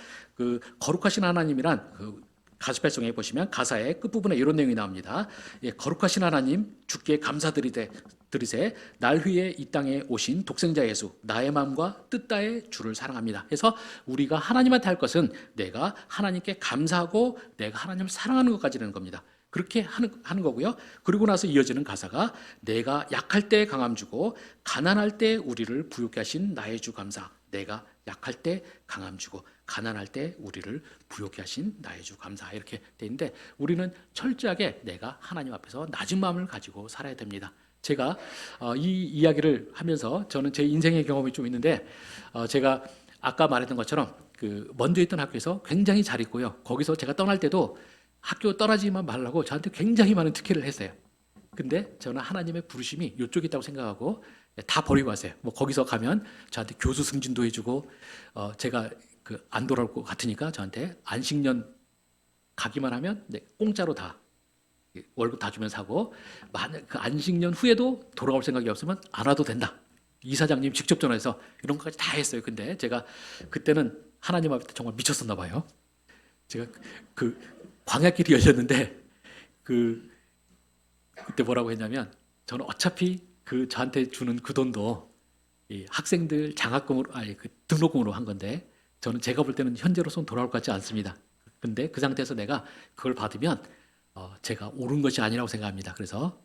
S1: 거룩하신 하나님이란 가스펠송에 보시면 가사의 끝부분에 이런 내용이 나옵니다. 거룩하신 하나님 주께 감사드리세 날 위해 이 땅에 오신 독생자 예수 나의 마음과 뜻 다해 주를 사랑합니다. 해서 우리가 하나님한테 할 것은 내가 하나님께 감사하고 내가 하나님을 사랑하는 것까지라는 겁니다. 그렇게 하는 거고요. 그리고 나서 이어지는 가사가 내가 약할 때 강함 주고 가난할 때 우리를 부욕케 하신 나의 주 감사. 내가 약할 때 강함 주고 가난할 때 우리를 부욕케 하신 나의 주 감사. 이렇게 돼 있는데 우리는 철저하게 내가 하나님 앞에서 낮은 마음을 가지고 살아야 됩니다. 제가 이 이야기를 하면서 저는 제 인생의 경험이 좀 있는데 제가 아까 말했던 것처럼 먼저 있던 학교에서 굉장히 잘 있고요. 거기서 제가 떠날 때도 학교 떠나지만 말라고 저한테 굉장히 많은 특혜를 했어요. 근데 저는 하나님의 부르심이 이쪽에 있다고 생각하고 다 버리고 왔어요. 뭐 거기서 가면 저한테 교수 승진도 해주고 제가 안 돌아올 것 같으니까 저한테 안식년 가기만 하면 공짜로 다 월급 다 주면 사고 만약 그 안식년 후에도 돌아올 생각이 없으면 안 와도 된다. 이사장님 직접 전화해서 이런 것까지 다 했어요. 근데 제가 그때는 하나님 앞에 정말 미쳤었나 봐요. 제가 광야길이 열렸는데 그때 뭐라고 했냐면 저는 어차피 저한테 주는 그 돈도 이 학생들 장학금으로 등록금으로 한 건데 저는 제가 볼 때는 현재로서는 돌아올 것 같지 않습니다. 근데 그 상태에서 내가 그걸 받으면 제가 옳은 것이 아니라고 생각합니다. 그래서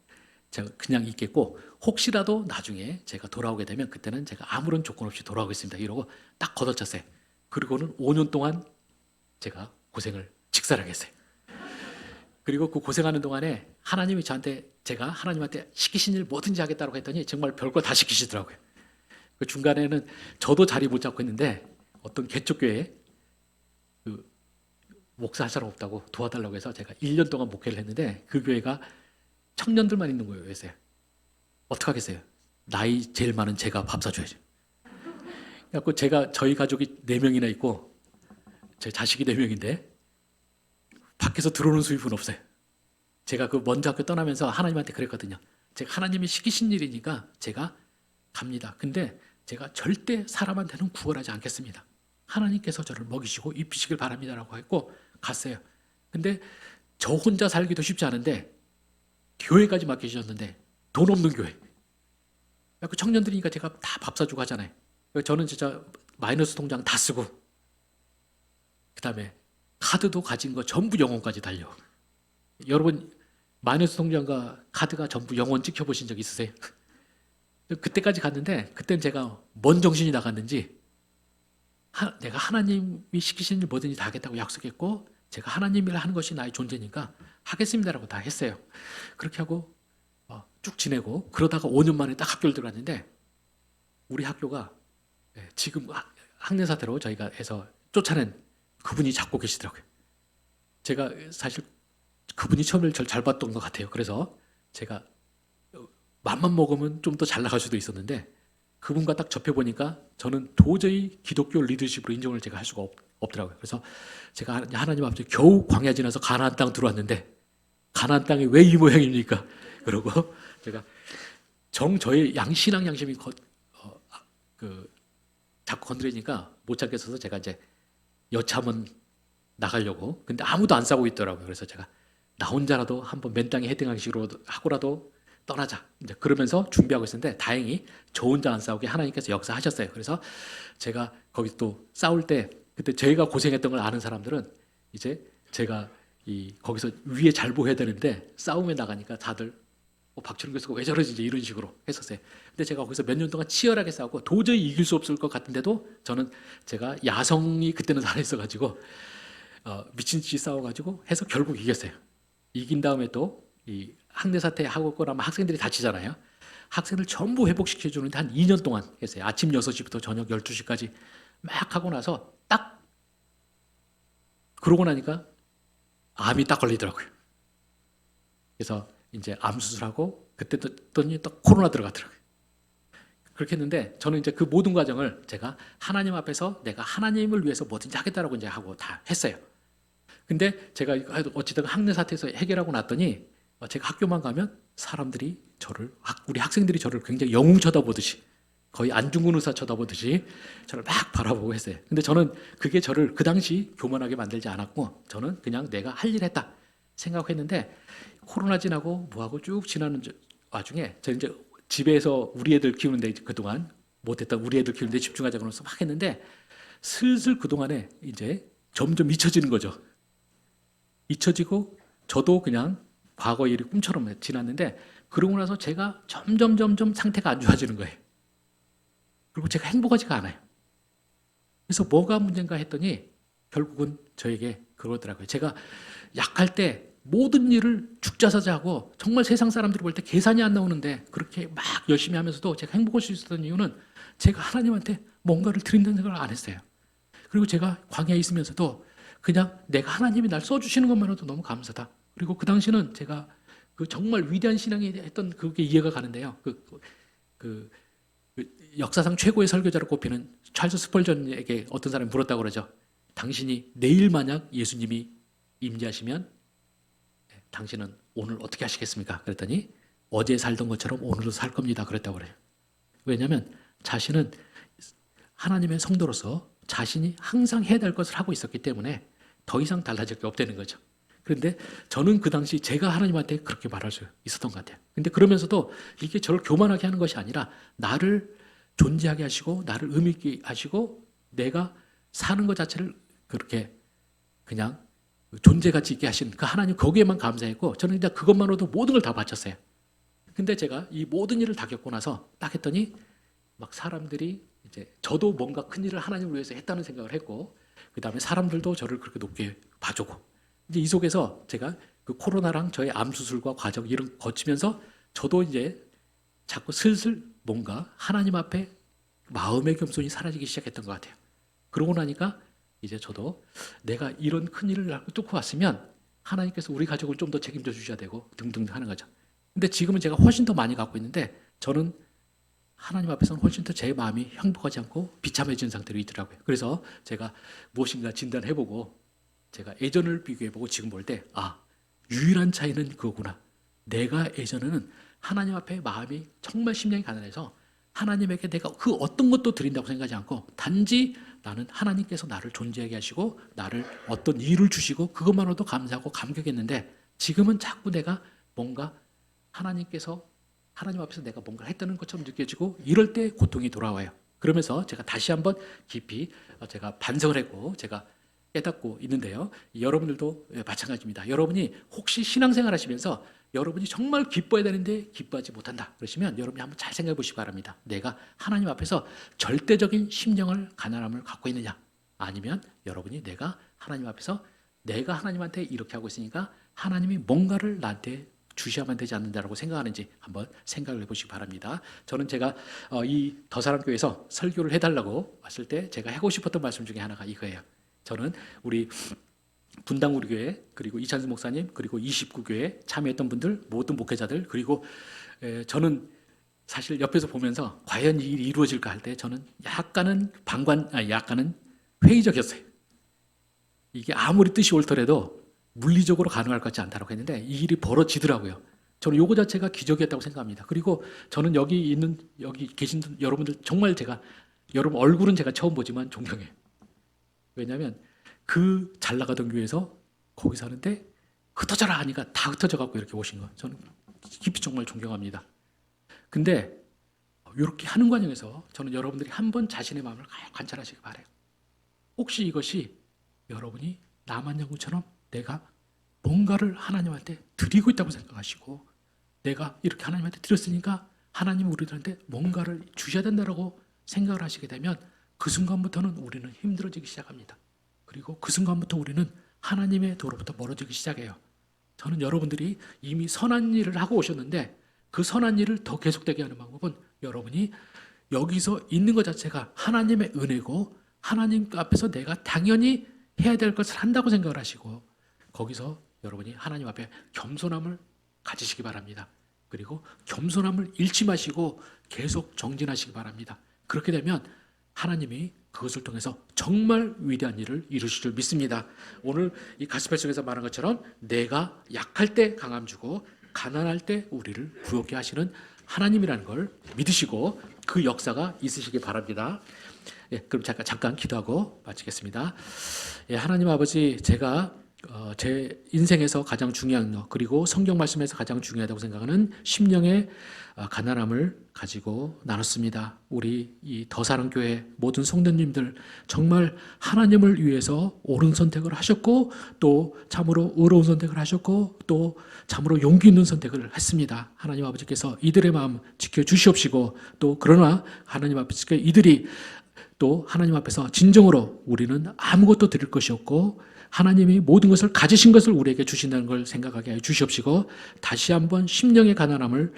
S1: 제가 그냥 있겠고 혹시라도 나중에 제가 돌아오게 되면 그때는 제가 아무런 조건 없이 돌아오겠습니다. 이러고 딱 걷어찼어요. 그리고는 5년 동안 제가 고생을 직살하겠어요. 그리고 그 고생하는 동안에 하나님이 제가 하나님한테 시키신 일 뭐든지 하겠다고 했더니 정말 별거 다 시키시더라고요. 그 중간에는 저도 자리 못 잡고 있는데 어떤 개척교회에 목사 할 사람 없다고 도와달라고 해서 제가 1년 동안 목회를 했는데 그 교회가 청년들만 있는 거예요. 요새 어떡하겠어요? 나이 제일 많은 제가 밥 사줘야죠. 그래서 저희 가족이 4명이나 있고 제 자식이 4명인데 밖에서 들어오는 수입은 없어요. 제가 먼저 학교 떠나면서 하나님한테 그랬거든요. 제가 하나님이 시키신 일이니까 제가 갑니다. 근데 제가 절대 사람한테는 구걸하지 않겠습니다. 하나님께서 저를 먹이시고 입히시길 바랍니다라고 했고 갔어요. 근데 저 혼자 살기도 쉽지 않은데 교회까지 맡기셨는데 돈 없는 교회. 청년들이니까 제가 다 밥 사주고 하잖아요. 저는 진짜 마이너스 통장 다 쓰고 그다음에 카드도 가진 거 전부 영혼까지 달려. 여러분 마이너스 통장과 카드가 전부 영혼 찍혀보신 적 있으세요? 그때까지 갔는데 그때는 제가 뭔 정신이 나갔는지 내가 하나님이 시키신 일 뭐든지 다 하겠다고 약속했고 제가 하나님 일을 하는 것이 나의 존재니까 하겠습니다라고 다 했어요. 그렇게 하고 쭉 지내고 그러다가 5년 만에 딱 학교를 들어갔는데 우리 학교가 지금 학년사태로 저희가 해서 쫓아낸 그분이 잡고 계시더라고요. 제가 사실 그분이 처음에 저를 잘 봤던 것 같아요. 그래서 제가 맘만 먹으면 좀 더 잘 나갈 수도 있었는데 그분과 딱 접해보니까 저는 도저히 기독교 리더십으로 인정을 제가 할 수가 없더라고요. 그래서 제가 하나님 앞에 겨우 광야 지나서 가나안 땅 들어왔는데 가나안 땅이 왜 이 모양입니까? 그러고 제가 저의 신앙 양심이 자꾸 건드리니까 못 참겠어서 제가 이제 여차하면 나가려고. 근데 아무도 안 싸우고 있더라고요. 그래서 제가 나 혼자라도 한번 맨 땅에 헤딩하기 식으로 하고라도 떠나자. 이제 그러면서 준비하고 있었는데 다행히 저 혼자 안 싸우게 하나님께서 역사하셨어요. 그래서 제가 거기 또 싸울 때 그때 저희가 고생했던 걸 아는 사람들은 이제 제가 거기서 위에 잘 보여야 되는데 싸움에 나가니까 다들 박철웅 교수가 왜 저러지 이제 이런 식으로 했었어요. 근데 제가 거기서 몇 년 동안 치열하게 싸우고 도저히 이길 수 없을 것 같은데도 저는 제가 야성이 그때는 살아있어가지고 미친 듯이 싸워가지고 해서 결국 이겼어요. 이긴 다음에 또 이 학내 사태 하고 나면 학생들이 다치잖아요. 학생들 전부 회복시켜주는데 한 2년 동안 했어요. 아침 6시부터 저녁 12시까지 막 하고 나서 딱 그러고 나니까 암이 딱 걸리더라고요. 그래서 이제 암 수술하고 그때 또 코로나 들어가더라고요. 그렇게 했는데 저는 이제 그 모든 과정을 제가 하나님 앞에서 내가 하나님을 위해서 뭐든지 하겠다라고 이제 하고 다 했어요. 근데 제가 어찌든 학내 사태에서 해결하고 났더니 제가 학교만 가면 사람들이 우리 학생들이 저를 굉장히 영웅 쳐다보듯이 거의 안중근 의사 쳐다보듯이 저를 막 바라보고 했어요. 근데 저는 그게 저를 그 당시 교만하게 만들지 않았고 저는 그냥 내가 할 일 했다 생각했는데 코로나 지나고 뭐하고 쭉 지나는 와중에 저 이제 집에서 우리 애들 키우는데 그동안 못했던 우리 애들 키우는데 집중하자고 해서 막 했는데 슬슬 그동안에 이제 점점 잊혀지는 거죠. 잊혀지고 저도 그냥 과거 일이 꿈처럼 지났는데 그러고 나서 제가 점점 상태가 안 좋아지는 거예요. 그리고 제가 행복하지가 않아요. 그래서 뭐가 문제인가 했더니 결국은 저에게 그러더라고요. 제가 약할 때 모든 일을 죽자사자하고 정말 세상 사람들이 볼 때 계산이 안 나오는데 그렇게 막 열심히 하면서도 제가 행복할 수 있었던 이유는 제가 하나님한테 뭔가를 드린다는 생각을 안 했어요. 그리고 제가 광야에 있으면서도 그냥 내가 하나님이 날 써주시는 것만으로도 너무 감사다. 그리고 그 당시는 제가 그 정말 위대한 신앙이 했던 그게 이해가 가는데요. 그 역사상 최고의 설교자로 꼽히는 찰스 스펄전에게 어떤 사람이 물었다고 그러죠. 당신이 내일 만약 예수님이 임재하시면 당신은 오늘 어떻게 하시겠습니까? 그랬더니 어제 살던 것처럼 오늘도 살 겁니다. 그랬다고 그래요. 왜냐하면 자신은 하나님의 성도로서 자신이 항상 해야 될 것을 하고 있었기 때문에 더 이상 달라질 게 없다는 거죠. 그런데 저는 그 당시 제가 하나님한테 그렇게 말할 수 있었던 것 같아요. 근데 그러면서도 이게 저를 교만하게 하는 것이 아니라 나를 존재하게 하시고 나를 의미 있게 하시고 내가 사는 것 자체를 그렇게 그냥 존재가치 있게 하신 그 하나님 거기에만 감사했고 저는 이제 그것만으로도 모든 걸 다 바쳤어요. 근데 제가 이 모든 일을 다 겪고 나서 딱 했더니 막 사람들이 이제 저도 뭔가 큰 일을 하나님을 위해서 했다는 생각을 했고 그 다음에 사람들도 저를 그렇게 높게 봐주고 이제 이 속에서 제가 그 코로나랑 저의 암 수술과 과정 이런 거치면서 저도 이제 자꾸 슬슬 뭔가 하나님 앞에 마음의 겸손이 사라지기 시작했던 것 같아요. 그러고 나니까 이제 저도 내가 이런 큰 일을 뚫고 왔으면 하나님께서 우리 가족을 좀 더 책임져 주셔야 되고 등등 하는 거죠. 근데 지금은 제가 훨씬 더 많이 갖고 있는데 저는 하나님 앞에서는 훨씬 더 제 마음이 행복하지 않고 비참해진 상태로 있더라고요. 그래서 제가 무엇인가 진단해보고 제가 예전을 비교해보고 지금 볼 때 유일한 차이는 그거구나. 내가 예전에는 하나님 앞에 마음이 정말 심령이 가난해서 하나님에게 내가 그 어떤 것도 드린다고 생각하지 않고 단지 나는 하나님께서 나를 존재하게 하시고 나를 어떤 일을 주시고 그것만으로도 감사하고 감격했는데 지금은 자꾸 내가 뭔가 하나님 앞에서 내가 뭔가 했다는 것처럼 느껴지고 이럴 때 고통이 돌아와요. 그러면서 제가 다시 한번 깊이 제가 반성을 했고 제가 깨닫고 있는데요. 여러분들도 마찬가지입니다. 여러분이 혹시 신앙생활 하시면서 여러분이 정말 기뻐해야 되는데 기뻐하지 못한다 그러시면 여러분이 한번 잘 생각해 보시기 바랍니다. 내가 하나님 앞에서 절대적인 심령을 가난함을 갖고 있느냐, 아니면 여러분이 내가 하나님 앞에서 내가 하나님한테 이렇게 하고 있으니까 하나님이 뭔가를 나한테 주셔야만 되지 않는다라고 생각하는지 한번 생각을 해보시기 바랍니다. 저는 제가 이 더사랑교회에서 설교를 해달라고 왔을 때 제가 하고 싶었던 말씀 중에 하나가 이거예요. 저는 우리 분당 우리 교회, 그리고 이찬수 목사님, 그리고 29교회 참여했던 분들, 모든 목회자들, 그리고 저는 사실 옆에서 보면서 과연 이 일이 이루어질까 할 때 저는 약간은 회의적이었어요. 이게 아무리 뜻이 옳더라도 물리적으로 가능할 것 같지 않다고 했는데 이 일이 벌어지더라고요. 저는 요거 자체가 기적이었다고 생각합니다. 그리고 저는 여기 계신 여러분들 정말 여러분 얼굴은 제가 처음 보지만 존경해요. 왜냐하면 그 잘 나가던 교회에서 거기 사는데 흩어져라 하니까 다 흩어져 갖고 이렇게 오신 거 저는 깊이 정말 존경합니다. 근데 이렇게 하는 과정에서 저는 여러분들이 한번 자신의 마음을 관찰하시기 바라요. 혹시 이것이 여러분이 남한영웅처럼 내가 뭔가를 하나님한테 드리고 있다고 생각하시고, 내가 이렇게 하나님한테 드렸으니까 하나님 우리들한테 뭔가를 주셔야 된다라고 생각을 하시게 되면 그 순간부터는 우리는 힘들어지기 시작합니다. 그리고 그 순간부터 우리는 하나님의 도로부터 멀어지기 시작해요. 저는 여러분들이 이미 선한 일을 하고 오셨는데 그 선한 일을 더 계속되게 하는 방법은 여러분이 여기서 있는 것 자체가 하나님의 은혜고 하나님 앞에서 내가 당연히 해야 될 것을 한다고 생각을 하시고, 거기서 여러분이 하나님 앞에 겸손함을 가지시기 바랍니다. 그리고 겸손함을 잃지 마시고 계속 정진하시기 바랍니다. 그렇게 되면 하나님이 그것을 통해서 정말 위대한 일을 이루실 줄 믿습니다. 오늘 이 가스펠 속에서 말한 것처럼 내가 약할 때 강함 주고 가난할 때 우리를 부욕해 하시는 하나님이라는 걸 믿으시고 그 역사가 있으시기 바랍니다. 그럼 잠깐 기도하고 마치겠습니다. 하나님 아버지, 제가 제 인생에서 가장 중요한 것, 그리고 성경 말씀에서 가장 중요하다고 생각하는 심령의 가난함을 가지고 나눴습니다. 우리 이 더사랑교회 모든 성도님들 정말 하나님을 위해서 옳은 선택을 하셨고 또 참으로 의로운 선택을 하셨고 또 참으로 용기 있는 선택을 했습니다. 하나님 아버지께서 이들의 마음 지켜주시옵시고, 또 그러나 하나님 아버지께 이들이 또 하나님 앞에서 진정으로 우리는 아무것도 드릴 것이 없고 하나님이 모든 것을 가지신 것을 우리에게 주신다는 걸 생각하게 해주시옵시고, 다시 한번 심령의 가난함을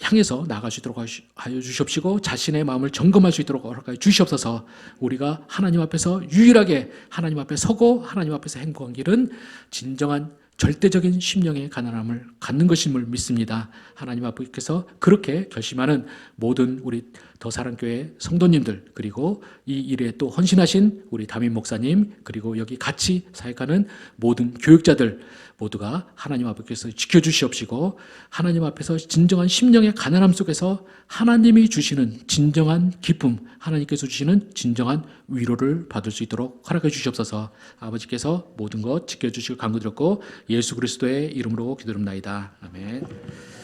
S1: 향해서 나아갈 수 있도록 하여 주시옵시고, 자신의 마음을 점검할 수 있도록 허락하여 주시옵소서. 우리가 하나님 앞에서 유일하게 하나님 앞에 서고 하나님 앞에서 행복한 길은 진정한 절대적인 심령의 가난함을 갖는 것임을 믿습니다. 하나님 아버지께서 그렇게 결심하는 모든 우리 더사랑교회 성도님들, 그리고 이 일에 또 헌신하신 우리 담임 목사님, 그리고 여기 같이 사역하는 모든 교육자들 모두가 하나님 아버지께서 지켜주시옵시고, 하나님 앞에서 진정한 심령의 가난함 속에서 하나님이 주시는 진정한 기쁨, 하나님께서 주시는 진정한 위로를 받을 수 있도록 허락해 주시옵소서. 아버지께서 모든 것 지켜주시길 간구드렸고 예수 그리스도의 이름으로 기도드립니다. 아멘.